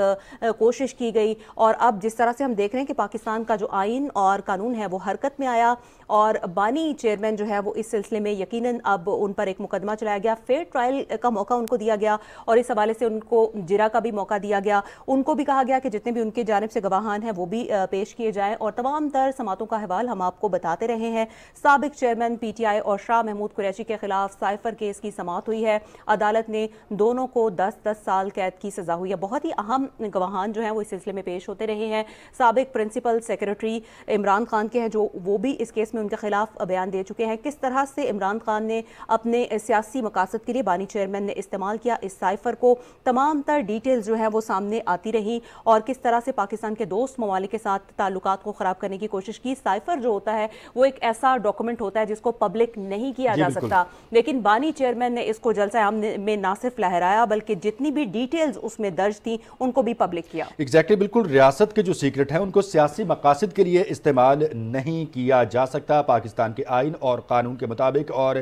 कोशिश की गई और अब जिस तरह से हम देख रहे हैं कि पाकिस्तान का जो आइन और कानून है वो हरकत में आया और बानी चेयरमैन जो है वो इस सिलसिले में यकीनन अब उन पर एक मुकदमा चलाया गया, फेयर ट्रायल का मौका उनको दिया गया और इस हवाले से उनको जिरा का भी मौका दिया गया। उनको भी कहा गया कि जितने भी उनकी जानिब से गवाहान हैं वो भी पेश किए जाएं और तमाम तर समातों का अहवाल हम आपको बताते रहे हैं। साबिक चेयरमैन पीटीआई और शाह महमूद कुरैशी के खिलाफ साइफर केस की समाअत हुई है। अदालत ने दोनों को 10-10 साल कैद की सजा हुई है। बहुत ही अहम गवाहान जो हैं वो इस सिलसिले में पेश होते रहे हैं। साबिक प्रिंसिपल सेक्रेटरी इमरान खान के हैं जो वो भी इस केस में उनके खिलाफ बयान दे चुके हैं। किस तरह से इमरान खान ने अपने सियासी मकासद के लिए बानी चेयरमैन ने इस्तेमाल किया इस साइफर को, तमाम तर डिटेल्स जो है वो सामने आती रही और किस तरह से पाकिस्तान के दोस्त ममालिक के साथ ताल्लुकात को ख़राब करने की कोशिश की। साइफर जो होता है वो एक ऐसा डॉक्यूमेंट होता है जिसको पब्लिक नहीं किया जा सकता, लेकिन बानी चेयरमैन ने इसको जलसा आम में ना सिर्फ लहराया बल्कि जितनी भी डिटेल्स उसमें दर्ज थी उनको भी पब्लिक किया। एग्जैक्टली, बिल्कुल। रियासत के जो सीक्रेट हैं उनको सियासी मकासद के लिए इस्तेमाल नहीं किया जा सकता पाकिस्तान के आइन और कानून के मुताबिक और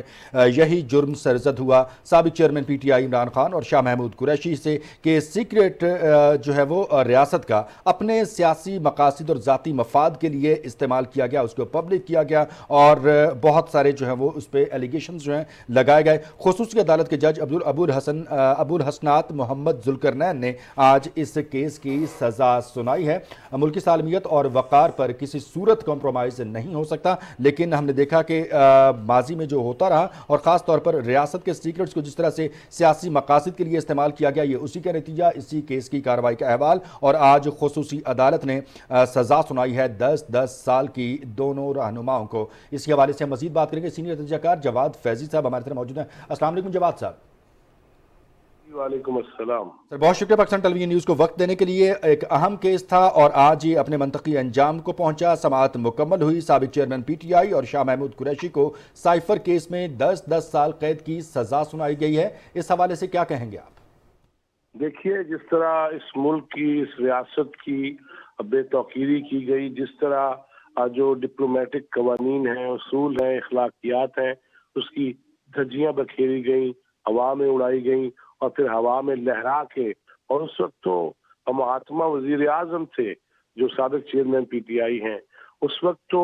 यही जुर्म सरजद हुआ साबिक चेयरमैन पीटीआई इमरान खान और शाह महमूद कुरैशी से कि सीक्रेट जो है वो रियासत का अपने सियासी मकासद और ज़ाती मफाद के लिए इस्तेमाल किया गया, उसको पब्लिक किया गया और बहुत सारे जो है वो उस पर एलिगेशंस जो हैं लगाए गए। खुसूसी अदालत के जज अबुल हसनात मोहम्मद जुल्करनैन ने आज इस केस की सज़ा सुनाई है। मुल्क की सालमियत और वक़ार पर किसी सूरत कॉम्प्रोमाइज़ नहीं हो सकता, लेकिन हमने देखा कि माजी में जो होता रहा और ख़ास तौर पर रियासत के सीक्रेट्स को जिस तरह से सियासी मकासद के लिए इस्तेमाल किया गया, ये उसी का नतीजा, इसी केस की कार्रवाई का अहवाल और आज खुसूसी अदालत ने सज़ा सुनाई है 10-10 साल की दोनों रहनुमाओं को। इसी हवाले से हम मज़ीद बात करेंगे। सीनियर तजज़ियाकार जवाद फैज़ी साहब हमारे तरफ मौजूद हैं। अस्सलाम वालेकुम जवाद साहब। वालेकुम अस्सलाम सर, बहुत शुक्रिया पाकिस्तान टेलीविजन न्यूज़ को वक्त देने के लिए। एक अहम केस था और आज ये अपने मंतकी अंजाम को पहुंचा, समाअत मुकम्मल हुई। साबिक चेयरमैन पीटीआई और शाह महमूद कुरैशी को साइफर केस में 10-10 साल कैद की सजा सुनाई गई है। इस हवाले से क्या कहेंगे आप? देखिए, जिस तरह इस मुल्क की, इस रियासत की बेतौकीरी की गई, जिस तरह जो डिप्लोमेटिक कवानीन हैं, उसूल हैं, अखलाकियात हैं, उसकी धज्जियाँ बखेरी गई, हवा में उड़ाई गई और फिर हवा में लहरा के, और उस वक्त तो महात्मा वजीर आजम थे जो साबिक चेयरमैन पीटीआई हैं, उस वक्त तो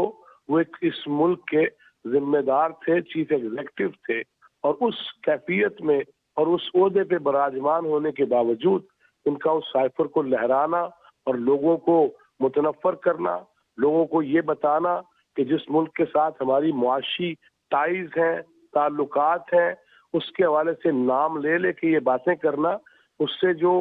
वो एक इस मुल्क के जिम्मेदार थे, चीफ एग्जीक्यूटिव थे और उस कैफियत में और उस ओहदे पे बराजमान होने के बावजूद इनका उस साइफर को लहराना और लोगों को मुतनफ़र करना, लोगों को ये बताना कि जिस मुल्क के साथ हमारी मुआशी ٹائز ہیں، تعلقات ہیں، اس کے حوالے سے نام لے لے کے یہ باتیں کرنا، اس سے جو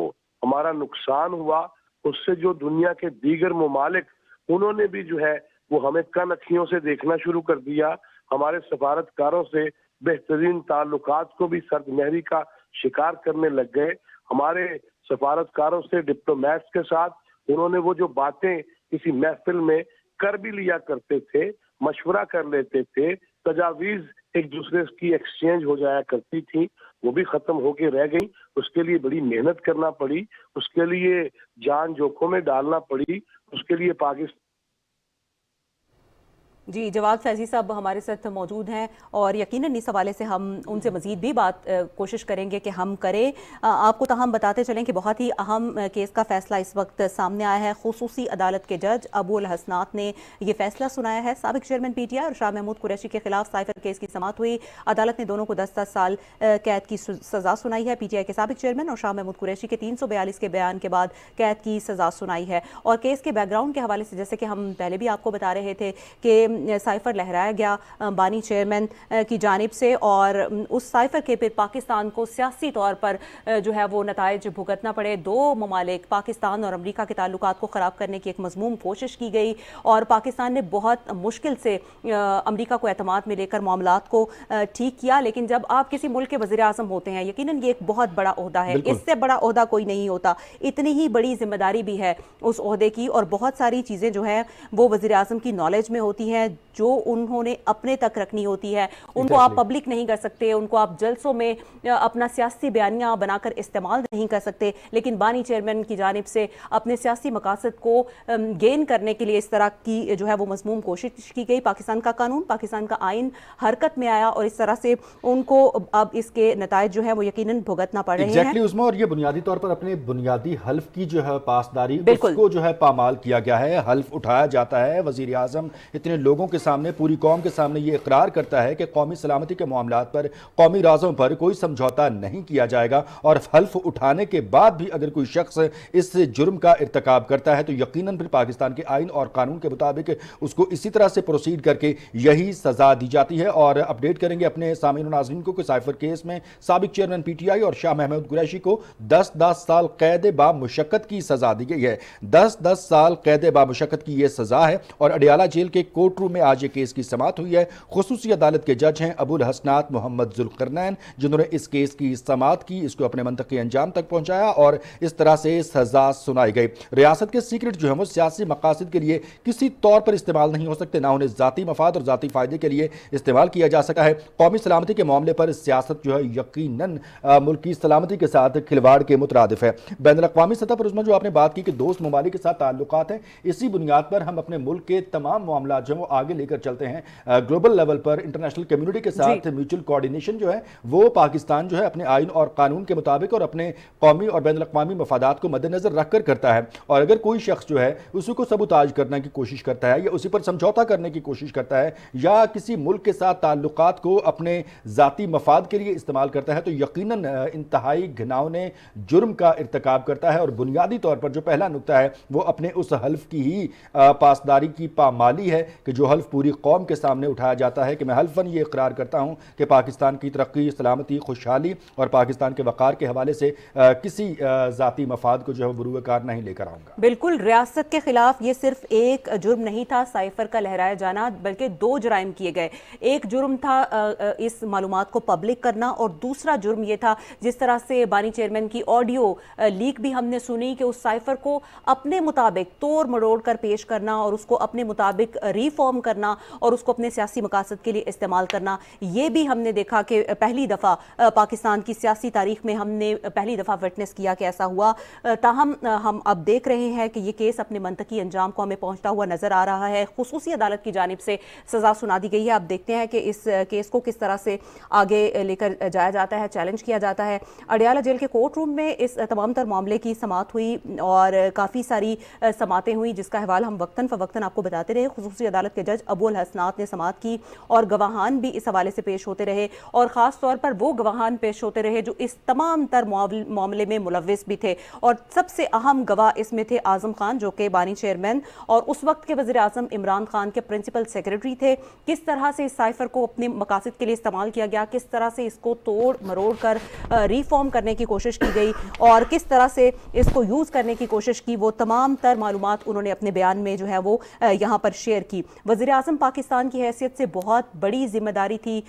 ہمارا نقصان ہوا، اس سے جو دنیا کے دیگر ممالک انہوں نے بھی جو ہے وہ ہمیں کن اکھیوں سے دیکھنا شروع کر دیا، ہمارے سفارتکاروں سے بہترین تعلقات کو بھی سرد مہری کا شکار کرنے لگ گئے، ہمارے سفارتکاروں سے ڈپلومیٹس کے ساتھ انہوں نے وہ جو باتیں کسی محفل میں کر بھی لیا کرتے تھے، مشورہ کر لیتے تھے، تجاویز ایک دوسرے کی ایکسچینج ہو جایا کرتی تھی، وہ بھی ختم ہو کے رہ گئی۔ اس کے لیے بڑی محنت کرنا پڑی، اس کے لیے جان جوکھوں میں ڈالنا پڑی، اس کے لیے پاکستان جی جواد فیضی صاحب ہمارے ساتھ موجود ہیں اور یقیناً اس حوالے سے ہم ان سے مزید بھی بات کوشش کریں گے کہ ہم کریں۔ آپ کو تاہم بتاتے چلیں کہ بہت ہی اہم کیس کا فیصلہ اس وقت سامنے آیا ہے۔ خصوصی عدالت کے جج ابو الحسنات نے یہ فیصلہ سنایا ہے۔ سابق چیئرمین پی ٹی آئی اور شاہ محمود قریشی کے خلاف سائفر کیس کی سماعت ہوئی، عدالت نے دونوں کو 10 سال قید کی سزا سنائی ہے۔ پی ٹی آئی کے سابق چیئرمین اور شاہ محمود قریشی کے 342 کے بیان کے بعد قید کی سزا سنائی ہے۔ اور کیس کے بیک گراؤنڈ کے حوالے سے جیسے کہ ہم پہلے بھی آپ کو بتا رہے تھے کہ سائفر لہرایا گیا بانی چیئرمین کی جانب سے، اور اس سائفر کے پھر پاکستان کو سیاسی طور پر جو ہے وہ نتائج بھگتنا پڑے۔ دو ممالک پاکستان اور امریکہ کے تعلقات کو خراب کرنے کی ایک مذموم کوشش کی گئی اور پاکستان نے بہت مشکل سے امریکہ کو اعتماد میں لے کر معاملات کو ٹھیک کیا۔ لیکن جب آپ کسی ملک کے وزیر اعظم ہوتے ہیں، یقیناً یہ ایک بہت بڑا عہدہ ہے، اس سے بڑا عہدہ کوئی نہیں ہوتا، اتنی ہی بڑی ذمہ داری بھی ہے اس عہدے کی، اور بہت ساری چیزیں جو ہیں وہ وزیر اعظم کی نالج میں ہوتی ہیں جو انہوں نے اپنے تک رکھنی ہوتی ہے، ان کو آپ پبلک نہیں کر سکتے، ان کو آپ جلسوں میں اپنا سیاسی بیانیہ بنا کر استعمال نہیں کر سکتے۔ لیکن بانی چیئرمین کی جانب سے اپنے سیاسی مقاصد کو گین کرنے کے لیے اس طرح کی جو ہے وہ مذموم کوشش کی گئی۔ پاکستان کا قانون، پاکستان کا آئین حرکت میں آیا اور اس طرح سے ان کو اب اس کے نتائج جو ہے وہ یقیناً بھگتنا پڑ رہے ہیں۔ عظمیٰ، اور یہ بنیادی طور پر اپنے بنیادی حلف کی جو ہے پاسداری اس کو جو ہے پامال کیا گیا ہے۔ حلف اٹھایا جاتا ہے، وزیر اعظم اتنے لوگوں کے سامنے، پوری قوم کے سامنے یہ اقرار کرتا ہے کہ قومی سلامتی کے معاملات پر، قومی رازوں پر کوئی سمجھوتا نہیں کیا جائے گا، اور حلف اٹھانے کے بعد بھی اگر کوئی شخص اس جرم کا ارتکاب کرتا ہے تو یقیناً پھر پاکستان کے آئین اور قانون کے مطابق اس کو اسی طرح سے پروسیڈ کر کے یہی سزا دی جاتی ہے۔ اور اپڈیٹ کریں گے اپنے سامعین و ناظرین کو کہ سائفر کیس میں سابق چیئرمین پی ٹی آئی اور شاہ محمود قریشی کو 10 سال قید بامشقت کی سزا دی گئی ہے۔ 10 سال قید بامشقت کی یہ سزا ہے، اور اڈیالہ جیل کے کورٹ روم میں آج یہ کیس کی سماعت ہوئی ہے۔ خصوصی عدالت کے جج ہیں ابو الحسنات محمد ذوالقرنین، جنہوں نے اس کیس کی سماعت کی، اس کو اپنے منطقی انجام تک پہنچایا اور اس طرح سے سزا سنائی گئی۔ ریاست کے سیکرٹ جو ہیں وہ سیاسی مقاصد کے لیے کسی طور پر استعمال نہیں ہو سکتے، نہ انہیں ذاتی مفاد اور ذاتی فائدے کے لیے استعمال کیا جا سکتا ہے۔ قومی سلامتی کے معاملے پر سیاست جو ہے یقیناً ملکی سلامتی کے ساتھ کھلواڑ کے مترادف ہے۔ بین الاقوامی سطح پر عظمیٰ جو آپ نے بات کی کہ دوست ممالک کے ساتھ تعلقات ہیں، اسی بنیاد پر ہم اپنے ملک کے تمام معاملات جو ہیں وہ آگے لے کر چلتے ہیں۔ گلوبل لیول پر انٹرنیشنل کمیونٹی کے ساتھ میوچل کوارڈینیشن جو ہے وہ پاکستان جو ہے اپنے آئین اور قانون کے مطابق اور اپنے قومی اور بین الاقوامی مفادات کو مد نظر رکھ کر کرتا ہے۔ اور اگر کوئی شخص جو ہے اسی کو سبوتاج کرنے کی کوشش کرتا ہے یا اسی پر سمجھوتا کرنے کی کوشش کرتا ہے یا کسی ملک کے ساتھ تعلقات کو اپنے ذاتی مفاد کے لیے استعمال کرتا ہے تو یقیناً انتہائی گھناؤنے جرم کا ارتکاب کرتا ہے۔ اور بنیادی طور پر جو پہلا نقطہ ہے وہ اپنے اس حلف کی ہی پاسداری کی پامالی ہے کہ جو حلف پوری قوم کے سامنے اٹھایا جاتا ہے کہ میں حلفاً یہ اقرار کرتا ہوں کہ پاکستان کی ترقی، سلامتی، خوشحالی اور پاکستان کے وقار کے حوالے سے کسی ذاتی مفاد کو جو ہے بروئے کار نہیں لے کر آؤں گا۔ بالکل، ریاست کے خلاف یہ صرف ایک جرم نہیں تھا سائفر کا لہرایا جانا، بلکہ 2 جرائم کیے گئے۔ ایک جرم تھا اس معلومات کو پبلک کرنا، اور دوسرا جرم یہ تھا جس طرح سے بانی چیئرمین کی آڈیو لیک بھی ہم نے سنی کہ اس سائفر کو اپنے مطابق توڑ مروڑ کر پیش کرنا اور اس کو اپنے مطابق ری فارم کرنا اور اس کو اپنے سیاسی مقاصد کے لیے استعمال کرنا۔ یہ بھی ہم نے دیکھا کہ پہلی دفعہ پاکستان کی سیاسی تاریخ میں ہم نے پہلی دفعہ وٹنس کیا کہ ایسا ہوا۔ تاہم ہم اب دیکھ رہے ہیں کہ یہ کیس اپنے منطقی انجام کو ہمیں پہنچتا ہوا نظر آ رہا ہے۔ خصوصی عدالت کی جانب سے سزا سنا دی گئی ہے۔ اب دیکھتے ہیں کہ اس کیس کو کس طرح سے آگے لے کر جایا جاتا ہے، چیلنج کیا جاتا ہے۔ اڈیالہ جیل کے کورٹ روم میں اس تمام تر معاملے کی سماعت ہوئی اور کافی ساری سماعتیں ہوئی جس کا حوالہ ہم وقتاً فوقتاً آپ کو بتاتے رہے۔ خصوصی عدالت کے کے جج ابو الحسنات نے سماعت کی اور گواہان بھی اس حوالے سے پیش ہوتے رہے، اور خاص طور پر وہ گواہان پیش ہوتے رہے جو اس تمام تر معاملے میں ملوث بھی تھے، اور سب سے اہم گواہ اس میں تھے اعظم خان جو کہ بانی چیئرمین اور اس وقت کے وزیر اعظم عمران خان کے پرنسپل سیکریٹری تھے۔ کس طرح سے اس سائفر کو اپنے مقاصد کے لیے استعمال کیا گیا، کس طرح سے اس کو توڑ مروڑ کر ریفارم کرنے کی کوشش کی گئی اور کس طرح سے اس کو یوز کرنے کی کوشش کی، وہ تمام تر معلومات انہوں نے اپنے بیان میں جو ہے وہ یہاں پر شیئر کی۔ وزیر اعظم پاکستان کی حیثیت سے بہت بڑی ذمہ داری تھی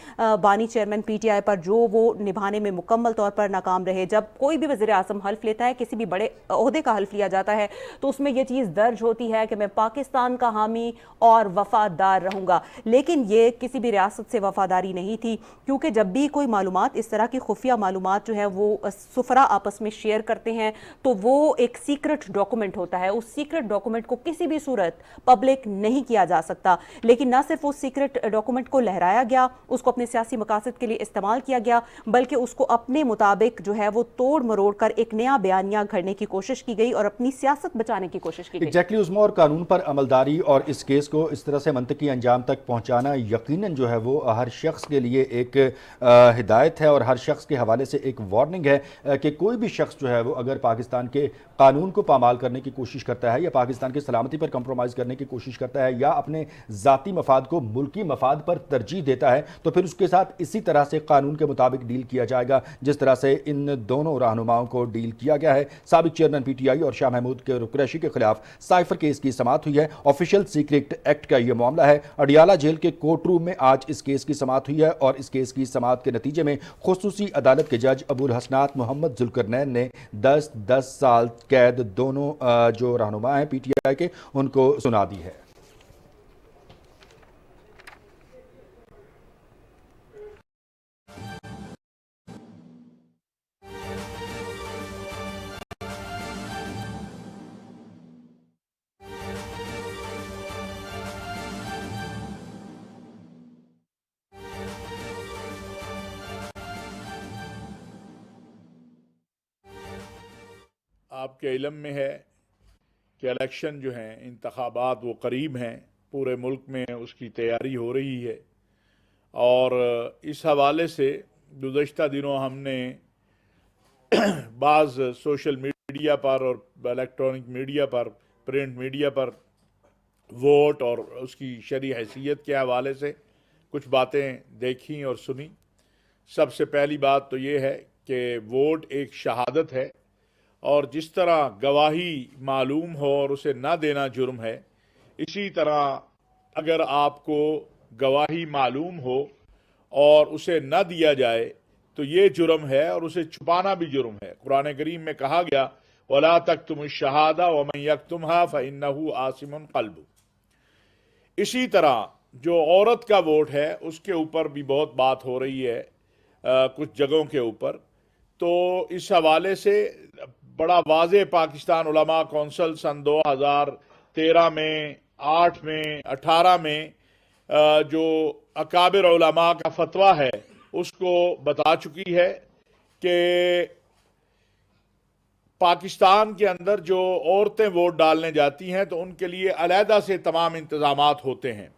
بانی چیئرمین پی ٹی آئی پر، جو وہ نبھانے میں مکمل طور پر ناکام رہے۔ جب کوئی بھی وزیر اعظم حلف لیتا ہے، کسی بھی بڑے عہدے کا حلف لیا جاتا ہے، تو اس میں یہ چیز درج ہوتی ہے کہ میں پاکستان کا حامی اور وفادار رہوں گا، لیکن یہ کسی بھی ریاست سے وفاداری نہیں تھی، کیونکہ جب بھی کوئی معلومات اس طرح کی خفیہ معلومات جو ہے وہ سفراء آپس میں شیئر کرتے ہیں تو وہ ایک سیکرٹ ڈاکومنٹ ہوتا ہے، اس سیکرٹ ڈاکومنٹ کو کسی بھی صورت پبلک نہیں کیا جا سکتا، لیکن نہ صرف اس سیکرٹ ڈاکومنٹ کو لہرایا گیا، اس کو اپنے سیاسی مقاصد کے لیے استعمال کیا گیا، بلکہ اس کو اپنے مطابق جو ہے وہ توڑ مروڑ کر ایک نیا بیانیہ گھڑنے کی کوشش کی گئی اور اپنی سیاست بچانے کی کوشش کی گئی۔ ایگزیکٹلی عظمیٰ، اور قانون پر عملداری اور اس کیس کو اس طرح سے منطقی انجام تک پہنچانا یقیناً جو ہے وہ ہر شخص کے لیے ایک ہدایت ہے اور ہر شخص کے حوالے سے ایک وارننگ ہے کہ کوئی بھی شخص جو ہے وہ اگر پاکستان کے قانون کو پامال کرنے کی کوشش کرتا ہے یا پاکستان کی سلامتی پر کمپرومائز کرنے کی کوشش کرتا ہے یا اپنے ذاتی مفاد کو ملکی مفاد پر ترجیح دیتا ہے تو پھر اس کے ساتھ اسی طرح سے قانون کے مطابق ڈیل کیا جائے گا جس طرح سے ان دونوں رہنماؤں کو ڈیل کیا گیا ہے۔ سابق چیئرمین پی ٹی آئی اور شاہ محمود کے قریشی کے خلاف سائفر کیس کی سماعت ہوئی ہے۔ آفیشل سیکرٹ ایکٹ کا یہ معاملہ ہے۔ اڈیالہ جیل کے کورٹ روم میں آج اس کیس کی سماعت ہوئی ہے اور اس کیس کی سماعت کے نتیجے میں خصوصی عدالت کے جج ابو الحسنات محمد ذوالقرنین نے 10 سال قید دونوں جو رہنما ہیں پی ٹی آئی کے ان کو سنا دی ہے۔ آپ کے علم میں ہے کہ الیکشن جو ہیں انتخابات وہ قریب ہیں، پورے ملک میں اس کی تیاری ہو رہی ہے، اور اس حوالے سے گزشتہ دنوں ہم نے بعض سوشل میڈیا پر اور الیکٹرانک میڈیا پر، پرنٹ میڈیا پر ووٹ اور اس کی شرعی حیثیت کے حوالے سے کچھ باتیں دیکھیں اور سنی۔ سب سے پہلی بات تو یہ ہے کہ ووٹ ایک شہادت ہے، اور جس طرح گواہی معلوم ہو اور اسے نہ دینا جرم ہے، اسی طرح اگر آپ کو گواہی معلوم ہو اور اسے نہ دیا جائے تو یہ جرم ہے، اور اسے چھپانا بھی جرم ہے۔ قرآن کریم میں کہا گیا وَلَا تَكْتُمُوا الشَّهَادَةَ وَمَن يَكْتُمْهَا فَإِنَّهُ آثِمٌ قَلْبُهُ۔ اسی طرح جو عورت کا ووٹ ہے اس کے اوپر بھی بہت بات ہو رہی ہے کچھ جگہوں کے اوپر، تو اس حوالے سے بڑا واضح پاکستان علماء کونسل سن 2013 میں، 8 میں، 18 میں جو اکابر علماء کا فتویٰ ہے اس کو بتا چکی ہے کہ پاکستان کے اندر جو عورتیں ووٹ ڈالنے جاتی ہیں تو ان کے لیے علیحدہ سے تمام انتظامات ہوتے ہیں،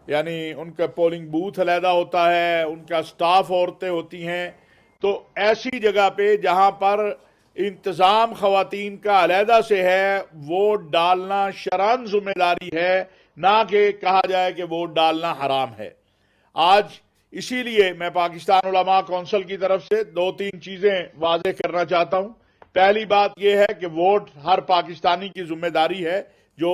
یعنی ان کا پولنگ بوتھ علیحدہ ہوتا ہے، ان کا سٹاف عورتیں ہوتی ہیں، تو ایسی جگہ پہ جہاں پر انتظام خواتین کا علیحدہ سے ہے، ووٹ ڈالنا شرعاً ذمہ داری ہے، نہ کہ کہا جائے کہ ووٹ ڈالنا حرام ہے۔ آج اسی لیے میں پاکستان علماء کونسل کی طرف سے 2-3 چیزیں واضح کرنا چاہتا ہوں۔ پہلی بات یہ ہے کہ ووٹ ہر پاکستانی کی ذمہ داری ہے، جو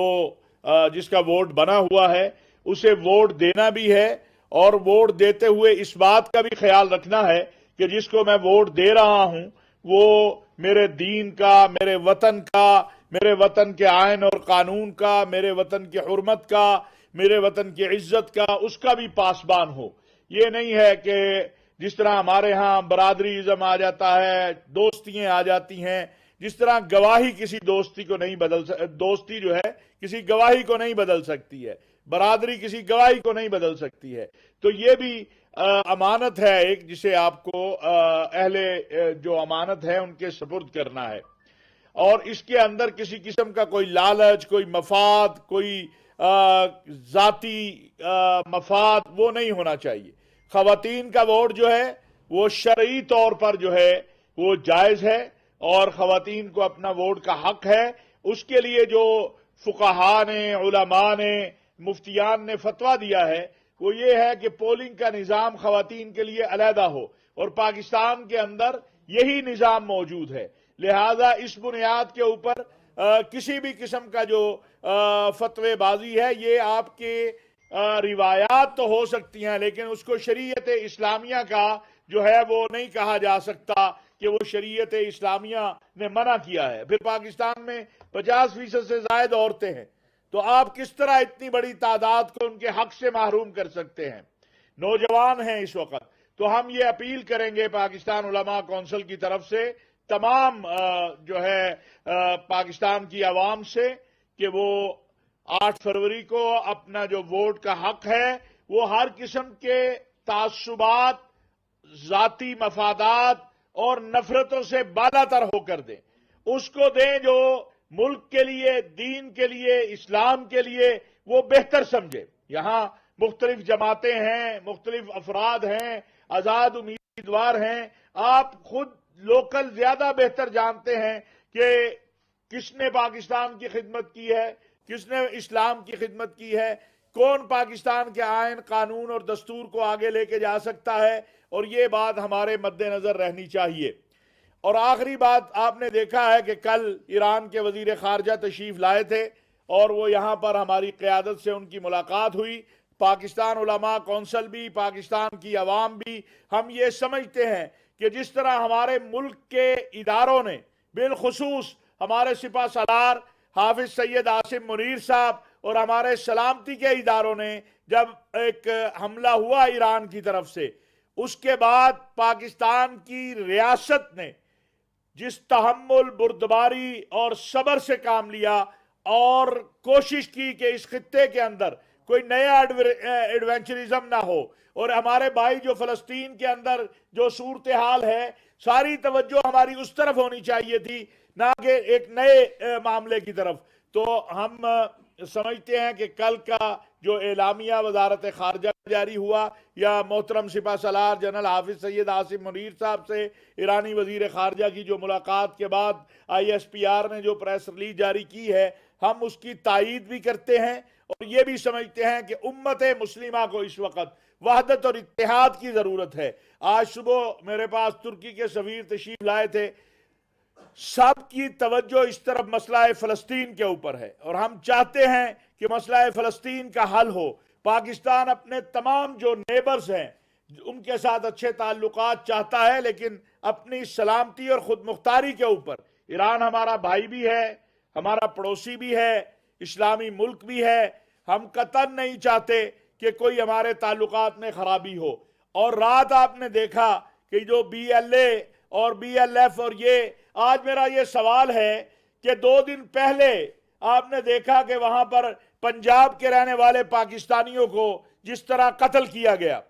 جس کا ووٹ بنا ہوا ہے اسے ووٹ دینا بھی ہے، اور ووٹ دیتے ہوئے اس بات کا بھی خیال رکھنا ہے کہ جس کو میں ووٹ دے رہا ہوں وہ میرے دین کا، میرے وطن کا، میرے وطن کے آئین اور قانون کا، میرے وطن کی حرمت کا، میرے وطن کی عزت کا، اس کا بھی پاسبان ہو۔ یہ نہیں ہے کہ جس طرح ہمارے ہاں برادری ازم آ جاتا ہے، دوستیاں آ جاتی ہیں، جس طرح گواہی کسی دوستی کو نہیں بدل دوستی جو ہے کسی گواہی کو نہیں بدل سکتی ہے، برادری کسی گواہی کو نہیں بدل سکتی ہے، تو یہ بھی امانت ہے ایک جسے آپ کو اہل جو امانت ہے ان کے سپرد کرنا ہے، اور اس کے اندر کسی قسم کا کوئی لالچ، کوئی مفاد، کوئی ذاتی مفاد وہ نہیں ہونا چاہیے. خواتین کا ووٹ جو ہے وہ شرعی طور پر جو ہے وہ جائز ہے اور خواتین کو اپنا ووٹ کا حق ہے. اس کے لیے جو فقہاء نے، علماء نے، مفتیان نے فتویٰ دیا ہے وہ یہ ہے کہ پولنگ کا نظام خواتین کے لیے علیحدہ ہو، اور پاکستان کے اندر یہی نظام موجود ہے. لہذا اس بنیاد کے اوپر کسی بھی قسم کا جو فتوی بازی ہے یہ آپ کے روایات تو ہو سکتی ہیں لیکن اس کو شریعت اسلامیہ کا جو ہے وہ نہیں کہا جا سکتا کہ وہ شریعت اسلامیہ نے منع کیا ہے. پھر پاکستان میں 50% سے زائد عورتیں ہیں تو آپ کس طرح اتنی بڑی تعداد کو ان کے حق سے محروم کر سکتے ہیں. نوجوان ہیں اس وقت. تو ہم یہ اپیل کریں گے پاکستان علماء کونسل کی طرف سے تمام جو ہے پاکستان کی عوام سے کہ وہ 8 فروری کو اپنا جو ووٹ کا حق ہے وہ ہر قسم کے تعصبات، ذاتی مفادات اور نفرتوں سے بالا تر ہو کر دیں. اس کو دیں جو ملک کے لیے، دین کے لیے، اسلام کے لیے وہ بہتر سمجھے. یہاں مختلف جماعتیں ہیں، مختلف افراد ہیں، آزاد امیدوار ہیں. آپ خود لوکل زیادہ بہتر جانتے ہیں کہ کس نے پاکستان کی خدمت کی ہے، کس نے اسلام کی خدمت کی ہے، کون پاکستان کے آئین، قانون اور دستور کو آگے لے کے جا سکتا ہے، اور یہ بات ہمارے مد نظر رہنی چاہیے. اور آخری بات، آپ نے دیکھا ہے کہ کل ایران کے وزیر خارجہ تشریف لائے تھے اور وہ یہاں پر ہماری قیادت سے ان کی ملاقات ہوئی. پاکستان علماء کونسل بھی، پاکستان کی عوام بھی، ہم یہ سمجھتے ہیں کہ جس طرح ہمارے ملک کے اداروں نے، بالخصوص ہمارے سپہ سالار حافظ سید عاصم منیر صاحب اور ہمارے سلامتی کے اداروں نے جب ایک حملہ ہوا ایران کی طرف سے، اس کے بعد پاکستان کی ریاست نے جس تحمل، بردباری اور صبر سے کام لیا اور کوشش کی کہ اس خطے کے اندر کوئی نیا ایڈونچرزم نہ ہو، اور ہمارے بھائی جو فلسطین کے اندر جو صورتحال ہے ساری توجہ ہماری اس طرف ہونی چاہیے تھی نہ کہ ایک نئے معاملے کی طرف. تو ہم سمجھتے ہیں کہ کل کا جو اعلامیہ وزارت خارجہ جاری ہوا یا محترم سپہ سالار جنرل حافظ سید عاصم منیر صاحب سے ایرانی وزیر خارجہ کی جو ملاقات کے بعد ISPR نے جو پریس ریلیز جاری کی ہے، ہم اس کی تائید بھی کرتے ہیں اور یہ بھی سمجھتے ہیں کہ امت مسلمہ کو اس وقت وحدت اور اتحاد کی ضرورت ہے. آج صبح میرے پاس ترکی کے سفیر تشریف لائے تھے. سب کی توجہ اس طرف مسئلہ فلسطین کے اوپر ہے اور ہم چاہتے ہیں کہ مسئلہ فلسطین کا حل ہو. پاکستان اپنے تمام جو نیبرز ہیں ان کے ساتھ اچھے تعلقات چاہتا ہے، لیکن اپنی سلامتی اور خود مختاری کے اوپر ایران ہمارا بھائی بھی ہے، ہمارا پڑوسی بھی ہے، اسلامی ملک بھی ہے. ہم قطعاً نہیں چاہتے کہ کوئی ہمارے تعلقات میں خرابی ہو. اور رات آپ نے دیکھا کہ جو BLA اور BLF اور یہ آج میرا یہ سوال ہے کہ 2 دن پہلے آپ نے دیکھا کہ وہاں پر پنجاب کے رہنے والے پاکستانیوں کو جس طرح قتل کیا گیا.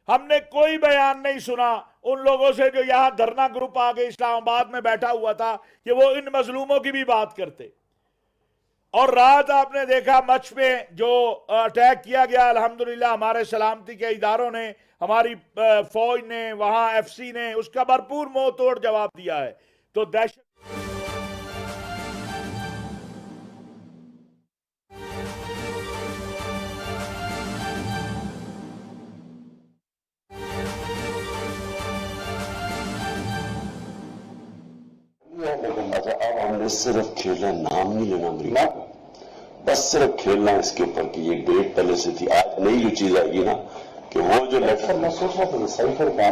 ہم نے کوئی بیان نہیں سنا ان لوگوں سے جو یہاں دھرنا گروپ آگے اسلام آباد میں بیٹھا ہوا تھا کہ وہ ان مظلوموں کی بھی بات کرتے. اور رات آپ نے دیکھا مچھ میں جو اٹیک کیا گیا، الحمدللہ ہمارے سلامتی کے اداروں نے، ہماری فوج نے، وہاں FC نے اس کا بھرپور منہ توڑ جواب دیا ہے. تو دہشت ہم نے صرف کھیلنا، نام نہیں لینا امریکہ، بس صرف کھیلنا اس کے اوپر کہ یہ ڈیٹ پہلے سے تھی. آج نئی جو چیز آئے گی نا کہ وہ جو لیٹر میں سوچ رہا تھا سائفر کا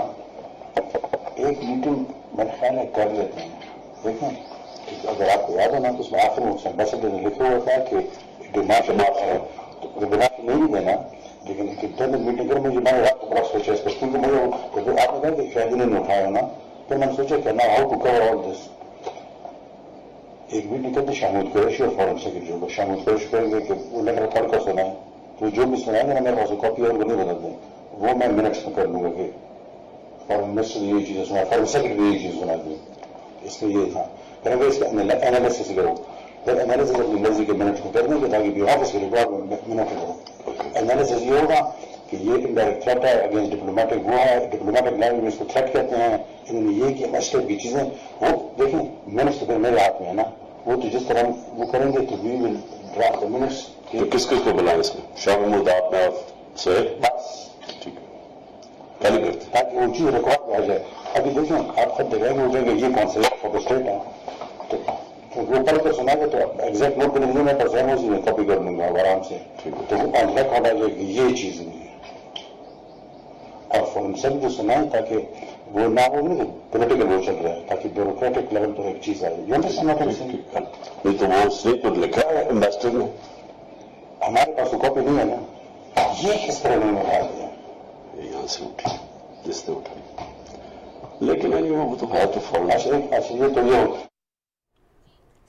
ایک میٹنگ میرے خیال ہے کر لیتے ہیں. دیکھیں اگر آپ کو یاد ہونا تو اس میں آخر میں ایمبیسڈر نے لکھا ہوا تھا کہ ڈیمانڈ ہے تو ڈیمانڈ نہیں دینا، لیکن انٹرنل میٹنگ کریں. مجھے میں آپ کو بڑا سوچا اس پر کیونکہ مجھے آپ نے کہا کہ فیصلے نے اٹھایا نا، پھر میں نے سوچا کہ نا ہاؤ ٹو کور آل دس. ایک میٹنگ کرتے شامل قریشی اور فارن سیکرٹری کو شامل قریش کریں گے کہ وہ لیٹر پڑھ کر سنائیں تو جو بھی سنائیں گے نا میرے پاس کاپی اور وہ نہیں بدل دیں، وہ میں منٹس میں کر لوں گا کہ فارن منسٹر نے یہ چیزیں سنا، فارن سیکرٹری نے یہ چیز سنا دی. اس میں یہ تھا کہ اس کا انالیسس کرو. फिर एनालिसिस अपनी मर्जी के मिनट को कर देंगे ताकि भी ऑफिस की रिक्वायरमेंट मिनट को एनालिसिस ये होगा कि ये इनडायरेक्ट थ्रेट है अगेंस्ट डिप्लोमेटिक वो है, डिप्लोमेटिक लैंग्वेज में इसको थ्रेट कहते हैं, इन्होंने ये कि मशरक की चीजें वो देखें मिनट्स तो फिर मेरे हाथ में है ना, वो तो जिस तरह वो करेंगे तो we will draft the minutes. किस किस को बुलाएं इसमें? शाह महमूद आप में से बस ठीक है कल करते ताकि वो चीज रिकॉर्ड में आ जाए। अभी देखें आप खुद देखेंगे वो देंगे ये कौन सा फॉर द स्टेट है तो वो पढ़ कर सुना तो एग्जैक्ट नोट करेंगे मैं परफॉर्मेंस में कॉपी कर लूंगा आराम से, तो वो ऑन रिकॉर्ड आ जाएगी ये चीज नहीं है और फॉरन सब जो सुनाए ताकि वो ना हो नहीं पॉलिटिकल वो चल रहा है ताकि ब्यूरोक्रेटिक लेवल पर एक चीज आए। ये नहीं तो वो स्टेटमेंट लिखा है इन्वेस्टर ने, हमारे पास कॉपी नहीं है ना, ये किस तरह नहीं उठा दिया यहाँ से उठी जिसने उठाई, लेकिन वो तो है तो फॉरन ये तो ये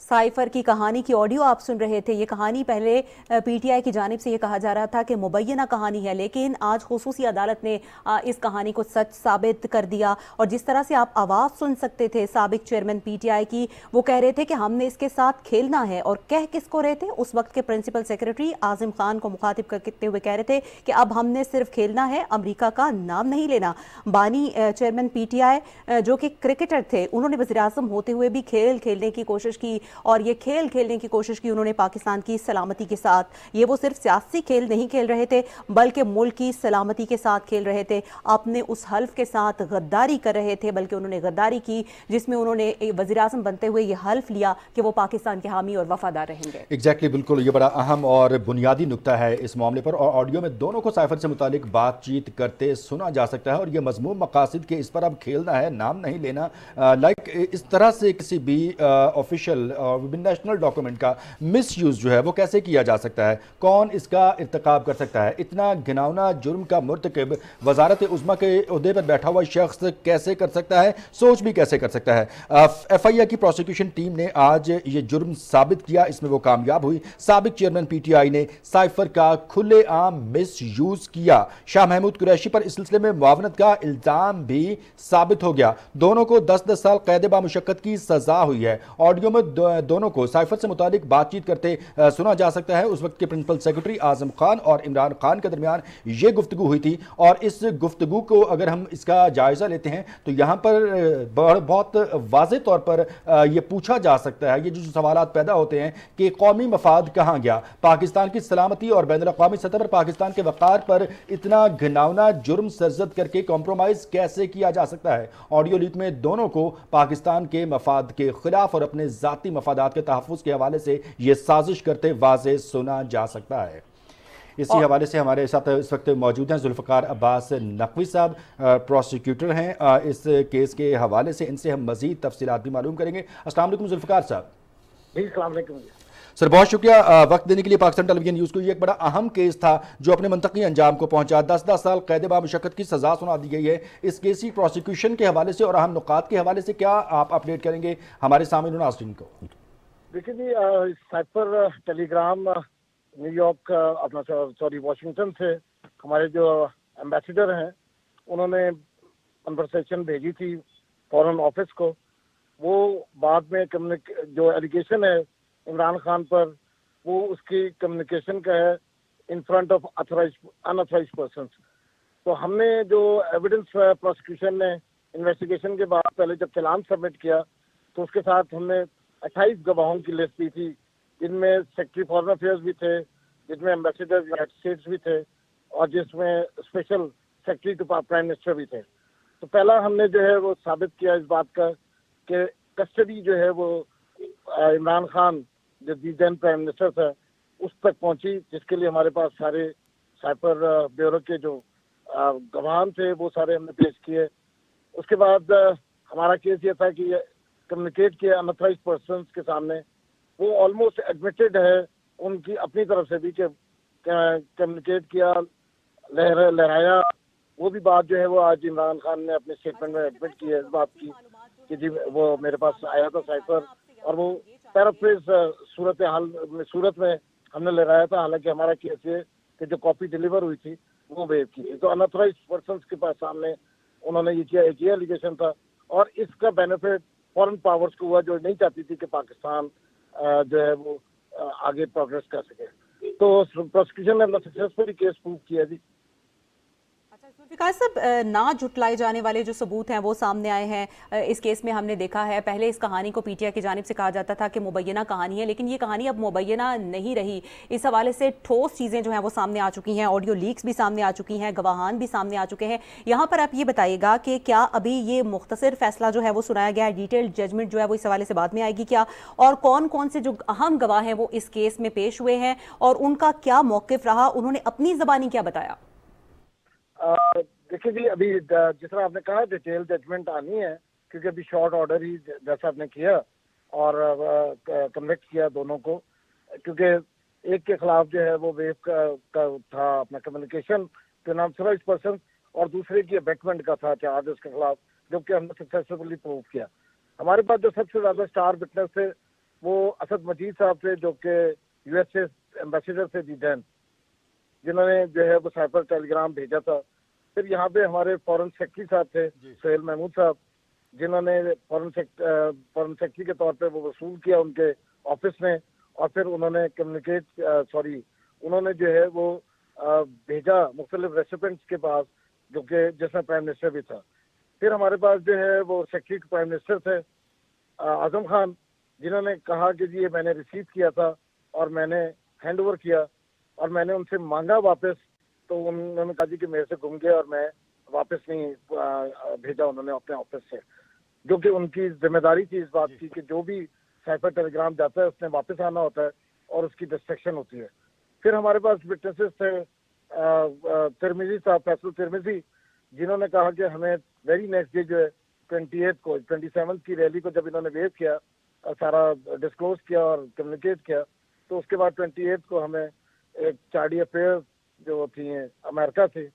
साइफर की कहानी की ऑडियो आप सुन रहे थे। ये कहानी पहले पीटीआई की जानिब से ये कहा जा रहा था कि मुबैना कहानी है, लेकिन आज खुसूसी अदालत ने इस कहानी को सच साबित कर दिया। और जिस तरह से आप आवाज़ सुन सकते थे साबिक चेयरमैन पीटीआई की, वो कह रहे थे कि हमने इसके साथ खेलना है। और कह किसको रहे थे? उस वक्त के प्रिंसिपल सेक्रेटरी आज़म खान को मुखातिब करते हुए कह रहे थे कि अब हमने सिर्फ खेलना है, अमरीका का नाम नहीं लेना। बानी चेयरमैन पीटीआई जो कि क्रिकेटर थे, उन्होंने वज़ीर-ए-आज़म होते हुए भी खेल खेलने की कोशिश की और ये खेल खेलने की कोशिश की उन्होंने पाकिस्तान की सलामती के साथ। ये वो सिर्फ सियासी खेल नहीं खेल रहे थे बल्कि मुल्क की सलामती के साथ खेल रहे थे। अपने उस हल्फ के साथ गद्दारी कर रहे थे, बल्कि उन्होंने गद्दारी की जिसमें उन्होंने वज़ीर-ए-आज़म बनते हुए ये हल्फ लिया कि वो पाकिस्तान के हामी और वफादार रहेंगे। एग्जैक्टली बिल्कुल, ये बड़ा अहम और बुनियादी नुक्ता है इस मामले पर। और ऑडियो में दोनों को साइफर से मुतालिक बातचीत करते सुना जा सकता है। और ये मज़मूम मकासद के इस पर अब खेलना है, नाम नहीं लेना, लाइक इस तरह से किसी भी ऑफिशियल नेशनल डॉक्यूमेंट का मिस यूज़ जो है वो कैसे किया जा सकता है? कौन इसका इर्तिकाब कर सकता है? इतना घिनौना जुर्म का मुर्तकिब वजारत उज़्मा के ओहदे पर बैठा हुआ शख्स कैसे कर सकता है? सोच भी कैसे कर सकता है? एफआईआर की प्रोसिक्यूशन टीम ने आज ये जुर्म साबित किया, इसमें वो कामयाब हुई। साबिक चेयरमैन पीटीआई ने साइफर का खुलेआम मिस यूज़ किया। शाह महमूद कुरैशी पर इस सिलसिले में मुआवनत का इल्ज़ाम भी साबित हो गया। दोनों को 10-10 साल कैद बामुशक्कत की सजा हुई है। ऑडियो में दोनों को साइफर से मुतालिक बातचीत करते सुना जा सकता है। उस वक्त के प्रिंसिपल सेक्रेटरी आज़म खान और इमरान खान के दरमियान ये गुफ्तगू हुई थी। और इस गुफ्तगू को अगर हम इसका जायज़ा लेते हैं तो यहाँ पर बहुत वाज़ेह तौर पर ये पूछा जा सकता है, ये जो सवालात पैदा होते हैं कि कौमी मफाद कहाँ गया? पाकिस्तान की सलामती और बैनुल-अक़वामी सतह पर पाकिस्तान के वक़ार पर इतना घिनौना जुर्म सरजद करके कॉम्प्रोमाइज़ कैसे किया जा सकता है? ऑडियो लीक में दोनों को पाकिस्तान के मफाद के खिलाफ और अपने ज़ाती मफादात के तहफ़्फ़ुज़ के हवाले से ये साजिश करते वाज़ेह सुना जा सकता है। इसी हवाले से हमारे साथ इस वक्त मौजूद हैं ज़ुल्फ़िकार अब्बास नकवी साहब, प्रोसिक्यूटर हैं इस केस के हवाले से। इनसे हम मज़ीद तफसीलात भी मालूम करेंगे। अस्सलाम वालेकुम ज़ुल्फ़िकार साहब। जी अस्सलाम वालेकुम सर, बहुत शुक्रिया वक्त देने के लिए पाकिस्तान टेलीविजन न्यूज़ को। ये एक बड़ा अहम केस था जो अपने मंतकी अंजाम को पहुंचा। 10-10 साल कैद बामुशक्कत की सज़ा सुना दी गई है। इस केस की प्रोसिक्यूशन के हवाले से और अहम नुकात के हवाले से क्या आप अपडेट करेंगे हमारे सामईन और नाज़रीन को? देखिए जी, साइफर टेलीग्राम न्यूयॉर्क अपना सॉरी वाशिंगटन से हमारे जो एम्बेसडर हैं उन्होंने कन्वर्सेशन भेजी थी फॉरेन ऑफिस को। वो बाद में जो एलिगेशन है इमरान खान पर, वो उसकी कम्युनिकेशन का है in front of unauthorised persons. तो हमने जो एविडेंस प्रोसिक्यूशन ने इन्वेस्टिगेशन के बाद पहले जब चालान सबमिट किया तो उसके साथ हमने 28 गवाहों की लिस्ट दी थी, जिनमें सेक्रेटरी फॉरेन अफेयर्स भी थे, जिसमें एम्बेसडर यूनाइटेड स्टेट्स भी थे और जिसमें special secretary to prime minister भी थे। तो पहला हमने जो है वो साबित किया इस बात का कि कस्टडी जो है वो इमरान खान जो देन प्राइम मिनिस्टर था उस तक पहुंची, जिसके लिए हमारे पास सारे साइफर ब्यूरो के जो गवाह थे वो सारे हमने पेश किए। उसके बाद हमारा केस ये था कि कम्युनिकेट किया अनऑथराइज्ड पर्सन्स के सामने। वो ऑलमोस्ट एडमिटेड है उनकी अपनी तरफ से भी कि कम्युनिकेट किया, लहराया। वो भी बात जो है वो आज इमरान खान ने अपने स्टेटमेंट में एडमिट की है इस बात की कि जी वो मेरे पास आया था साइफर, और वो पैराफ्रेज सूरत में हमने लहराया था। हालांकि हमारा केस ये कि जो कॉपी डिलीवर हुई थी वो वेव की थी। तो अनऑथराइज्ड पर्सन्स के पास सामने उन्होंने ये किया, एक ये एलिगेशन था। और इसका बेनिफिट फॉरेन पावर्स को हुआ जो नहीं चाहती थी कि पाकिस्तान जो है वो आगे प्रोग्रेस कर सके। तो प्रोसिक्यूशन ने अपना सक्सेसफुली केस प्रूव किया जी। जुल्फिकार साहब, ना जुटलाए जाने वाले जो सबूत हैं वो सामने आए हैं इस केस में। हमने देखा है पहले इस कहानी को पीटीआई की जानिब से कहा जाता था कि मुबैना कहानी है, लेकिन ये कहानी अब मुबैना नहीं रही। इस हवाले से ठोस चीज़ें जो हैं वो सामने आ चुकी हैं, ऑडियो लीक्स भी सामने आ चुकी हैं, गवाहान भी सामने आ चुके हैं। यहाँ पर आप ये बताइएगा कि क्या अभी ये मुख्तसर फैसला जो है वो सुनाया गया है, डिटेल्ड जजमेंट जो है वो इस हवाले से बाद में आएगी क्या, और कौन कौन से जो अहम गवाह हैं वो इस केस में पेश हुए हैं और उनका क्या मौक़िफ़ रहा, उन्होंने अपनी ज़बानी क्या बताया? देखिए जी, अभी जिस तरह आपने कहा डिटेल जजमेंट आनी है, क्योंकि अभी शॉर्ट ऑर्डर ही जैसा आपने किया और कन्विक्ट किया दोनों को, क्योंकि एक के खिलाफ जो है वो वेव का था अपना कम्युनिकेशन के नाम से पर्सन, और दूसरे की अबेटमेंट का था चार्ज उसके खिलाफ, जो कि हमने सक्सेसफुली प्रूव किया। हमारे पास जो सबसे ज़्यादा स्टार विटनेस थे वो असद मजीद साहब थे, जो कि यूएसए एम्बेसडर थे दीदैन, जिन्होंने जो है वो साइफर टेलीग्राम भेजा था। फिर यहाँ पे हमारे फॉरेन सेक्रेटरी साहब थे सोहेल महमूद साहब, जिन्होंने फॉरेन सेक्रेटरी के तौर पे वो वसूल किया उनके ऑफिस में, और फिर उन्होंने उन्होंने जो है वो भेजा मुख्तलिफ रेसिपेंट्स के पास, जो कि जिसमें प्राइम मिनिस्टर भी था। फिर हमारे पास जो है वो सेक्रेटरी प्राइम मिनिस्टर थे आजम खान, जिन्होंने कहा कि जी ये मैंने रिसीव किया था और मैंने हैंड ओवर किया, और मैंने उनसे मांगा वापस, तो उन्होंने कहा जी कि मेरे से गुम गया और मैं वापस नहीं भेजा उन्होंने अपने ऑफिस से, जो कि उनकी जिम्मेदारी थी इस बात की कि जो भी साइफर टेलीग्राम जाता है उसने वापस आना होता है और उसकी डिस्ट्रक्शन होती है। फिर हमारे पास विटनेसेस थे तिरमिजी साहब, फैसल तिरमिजी, जिन्होंने कहा कि हमें वेरी नेक्स्ट डे जो है 27 की रैली को जब इन्होंने वेव किया, सारा डिस्क्लोज किया और कम्युनिकेट किया, तो उसके बाद 28 को हमें एक चार्डी अफेयर जो थी अमेरिका थी,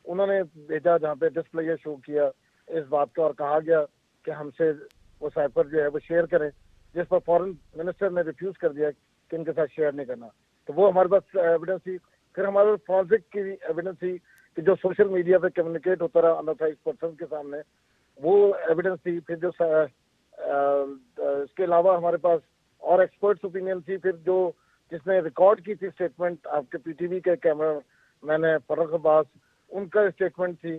उन्होंने भेजा जहाँ पे डिस्प्ले शो किया इस बात का, और कहा गया कि हमसे वो साइफर जो है वो शेयर करें, जिस पर फॉरेन मिनिस्टर ने रिफ्यूज कर दिया कि इनके साथ शेयर नहीं करना। तो वो हमारे पास एविडेंस थी। फिर हमारे पास फॉरेंसिक की एविडेंस थी कि जो सोशल मीडिया पे कम्युनिकेट होता रहा अनऑथराइज्ड पर्सन के सामने, वो एविडेंस थी। फिर जो इसके अलावा हमारे पास और एक्सपर्ट्स ओपिनियन थी। फिर जो जिसने रिकॉर्ड की थी स्टेटमेंट, आपके पीटीवी के कैमरा मैंने फर्रुख अब्बास, उनका स्टेटमेंट थी।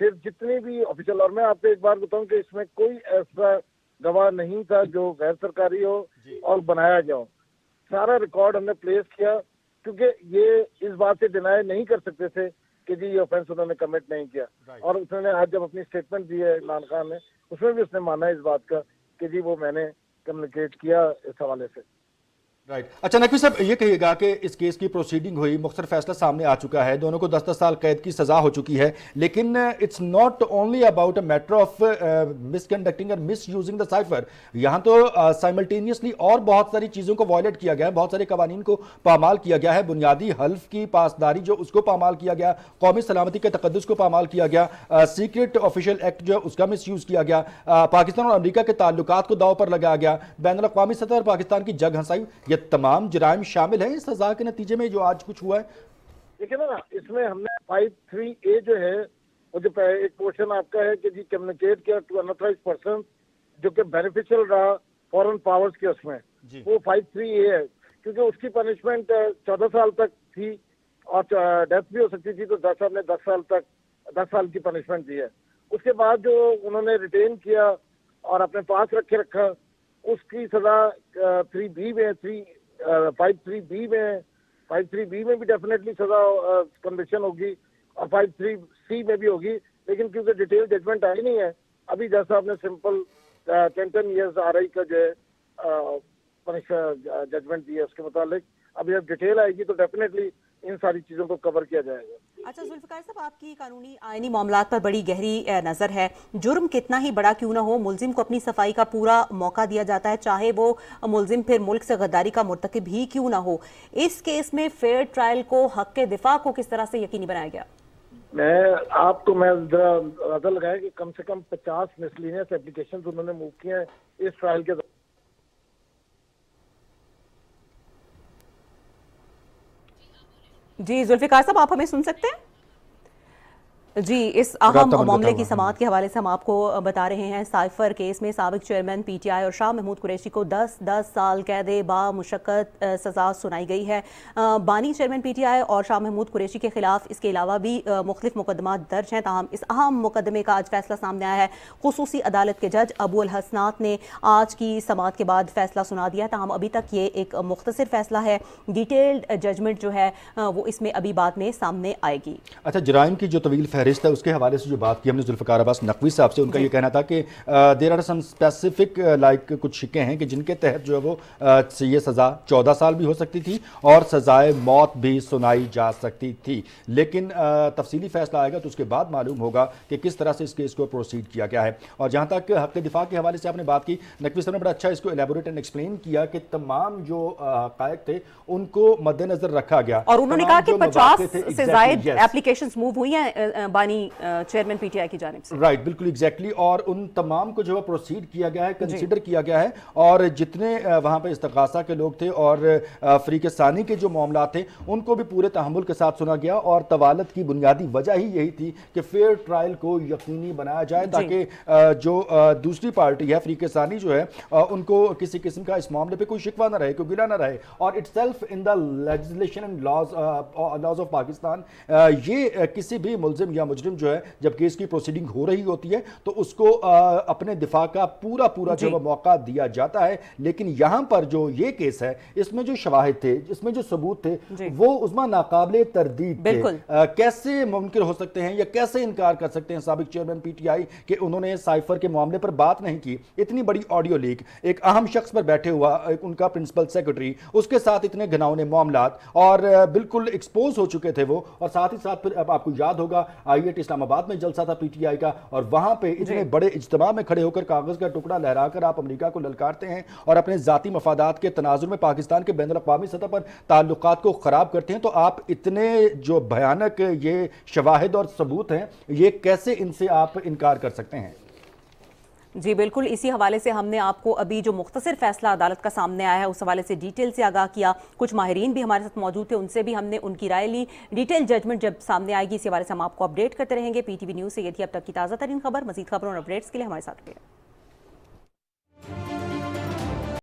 फिर जितनी भी ऑफिशियल, और मैं आपको एक बार बताऊं कि इसमें कोई ऐसा गवाह नहीं था जो गैर सरकारी हो और बनाया गया हो। सारा रिकॉर्ड हमने प्लेस किया, क्योंकि ये इस बात से डिनाई नहीं कर सकते थे कि जी ये ऑफेंस उन्होंने कमिट नहीं किया। और उसने आज जब अपनी स्टेटमेंट दी है इमरान खान ने, उसमें भी उसने माना इस बात का कि जी वो मैंने कम्युनिकेट किया इस हवाले से। राइट। अच्छा नकवी साहब, ये कहिएगा कि इस केस की प्रोसीडिंग हुई, मुख्तसर फैसला सामने आ चुका है, दोनों को 10-10 साल कैद की सज़ा हो चुकी है, लेकिन it's not only about a matter of misconducting और मिस यूजिंग द साइफर। यहाँ तो साइमल्टेनियसली और बहुत सारी चीज़ों को वायलेट किया गया है, बहुत सारे कवानीन को पामाल किया गया है। बुनियादी हल्फ की पासदारी जो उसको पामाल किया गया, कौमी सलामती के तकद्दुस को पामाल किया गया, सीक्रेट ऑफिशियल एक्ट जो है उसका मिस यूज़ किया गया, पाकिस्तान और अमरीका के ताल्लुकात को दाव पर लगाया गया, बैनुल अक़वामी सतह पर पाकिस्तान की जग हंसाई, तमाम जराइम शामिल हैं इस सजा के नतीजे में जो आज कुछ हुआ है। देखिए ना, इसमें हमने 53A जो है वो जो एक पोर्शन आपका है कि जी कम्युनिकेट किया टू अनऑथराइज्ड पर्सन, जो कि बेनिफिशियल रहा फॉरेन पावर्स के, उसमें वो 53A है, क्योंकि उसकी पनिशमेंट 14 साल तक थी और डेथ भी हो सकती थी। तो जज साहब ने 10 साल की पनिशमेंट दी है। उसके बाद जो उन्होंने रिटेन किया और अपने पास रखा, उसकी सजा 3B में 53B में भी डेफिनेटली सजा कन्विक्शन होगी और 53C में भी होगी। लेकिन क्योंकि डिटेल जजमेंट आई नहीं है अभी, जैसा आपने सिंपल 10 ईयर्स RI का जो है जजमेंट दिया उसके मुताबिक, अभी जब डिटेल आएगी तो डेफिनेटली इन सारी चीज़ों को कवर किया जाएगा। अच्छा जुल्फिकार साहब, आपकी कानूनी आईनी मामलात पर बड़ी गहरी नज़र है। जुर्म कितना ही बड़ा क्यों ना हो, मुलजिम को अपनी सफाई का पूरा मौका दिया जाता है, चाहे वो मुलजिम फिर मुल्क से गद्दारी का मुर्तकिब ही क्यों ना हो। इस केस में फेयर ट्रायल को, हक के दिफा को किस तरह से यकीनी बनाया गया? मैं जरा अंदाजा लगाया कि कम से कम 50 मिसलिनियस एप्लीकेशन उन्होंने मूव किए हैं इस ट्रायल के। जी जुल्फिकार साहब, आप हमें सुन सकते हैं? جی، اس اہم معاملے کی سماعت کے حوالے سے ہم آپ کو بتا رہے ہیں سائفر کیس میں سابق چیئرمین پی ٹی آئی اور شاہ محمود قریشی کو 10 سال قید بامشقت سزا سنائی گئی ہے۔ بانی چیئرمین پی ٹی آئی اور شاہ محمود قریشی کے خلاف اس کے علاوہ بھی مختلف مقدمات درج ہیں، تاہم اس اہم مقدمے کا آج فیصلہ سامنے آیا ہے۔ خصوصی عدالت کے جج ابو الحسنات نے آج کی سماعت کے بعد فیصلہ سنا دیا، تاہم ابھی تک یہ ایک مختصر فیصلہ ہے، ڈیٹیلڈ ججمنٹ جو ہے وہ اس میں ابھی بعد میں سامنے آئے گی۔ اچھا، جرائم کی جو طویل فہرست ہے اس کے حوالے سے جو بات کی ہم نے ذوالفقار عباس نقوی صاحب سے، ان کا یہ کہنا تھا کہ there are some specific like کچھ شکیں ہیں کہ جن کے تحت جو ہے وہ یہ سزا 14 سال بھی ہو سکتی تھی اور سزائے موت بھی سنائی جا سکتی تھی، لیکن تفصیلی فیصلہ آئے گا تو اس کے بعد معلوم ہوگا کہ کس طرح سے اس کیس کو پروسیڈ کیا گیا ہے۔ اور جہاں تک حق دفاع کے حوالے سے آپ نے بات کی، نقوی صاحب نے بڑا اچھا اس کو ایلیبوریٹ اینڈ ایکسپلین کیا کہ تمام جو حقائق تھے ان کو مد نظر رکھا گیا، اور انہوں نے کہا کہ 50 سے زائد اپلیکیشنز موو ہوئی ہیں بانی چیئرمین پی ٹی آئی کی جانب سے۔ رائٹ، بالکل ایگزیکٹلی، اور ان تمام کو جو ہے پروسیڈ کیا گیا ہے، کنسیڈر کیا گیا ہے، اور جتنے وہاں پہ استغاثہ کے لوگ تھے اور فریق ثانی کے جو معاملات تھے ان کو بھی پورے تحمل کے ساتھ سنا گیا، اور طوالت کی بنیادی وجہ ہی یہی تھی کہ فیئر ٹرائل کو یقینی بنایا جائے تاکہ جو دوسری پارٹی ہے فریق ثانی جو ہے ان کو کسی قسم کا اس معاملے پہ کوئی شکوہ نہ رہے، کوئی گلہ نہ رہے۔ اور it self in the legislation and laws of Pakistan, یہ کسی بھی ملزم یا مجرم جو ہے جب کیس کی پروسیڈنگ ہو رہی ہوتی ہے تو اس کو اپنے دفاع کا پورا جو موقع دیا جاتا ہے، لیکن یہاں پر جو یہ کیس ہے اس میں جو شواہد تھے، اس میں جو ثبوت تھے وہ عظمیٰ ناقابل تردید تھے۔ کیسے ممکن ہو سکتے ہیں یا کیسے انکار کر سکتے ہیں سابق چیئرمین پی ٹی آئی کہ انہوں نے سائفر کے معاملے پر بات نہیں کی؟ اتنی بڑی آڈیو لیک، ایک اہم شخص پر بیٹھے ہوا ان کا پرنسپل سیکرٹری، اس کے ساتھ اتنے گھناؤنے معاملات، اور بالکل ایکسپوز ہو چکے تھے وہ، اور ساتھ ہی ساتھ پھر اب آپ کو یاد ہوگا IET اسلام آباد میں جلسہ تھا پی ٹی آئی کا، اور وہاں پہ اتنے بڑے اجتماع میں کھڑے ہو کر کاغذ کا ٹکڑا لہرا کر آپ امریکہ کو للکارتے ہیں اور اپنے ذاتی مفادات کے تناظر میں پاکستان کے بین الاقوامی سطح پر تعلقات کو خراب کرتے ہیں، تو آپ اتنے جو بھیانک یہ شواہد اور ثبوت ہیں یہ کیسے ان سے آپ انکار کر سکتے ہیں؟ جی بالکل، اسی حوالے سے ہم نے آپ کو ابھی جو مختصر فیصلہ عدالت کا سامنے آیا ہے اس حوالے سے ڈیٹیل سے آگاہ کیا، کچھ ماہرین بھی ہمارے ساتھ موجود تھے، ان سے بھی ہم نے ان کی رائے لی۔ ڈیٹیل ججمنٹ جب سامنے آئے گی اسی حوالے سے ہم آپ کو اپڈیٹ کرتے رہیں گے۔ PTV نیوز سے یہ تھی اب تک کی تازہ ترین خبر۔ مزید خبروں اور اپڈیٹس کے لیے ہمارے ساتھ رہیے۔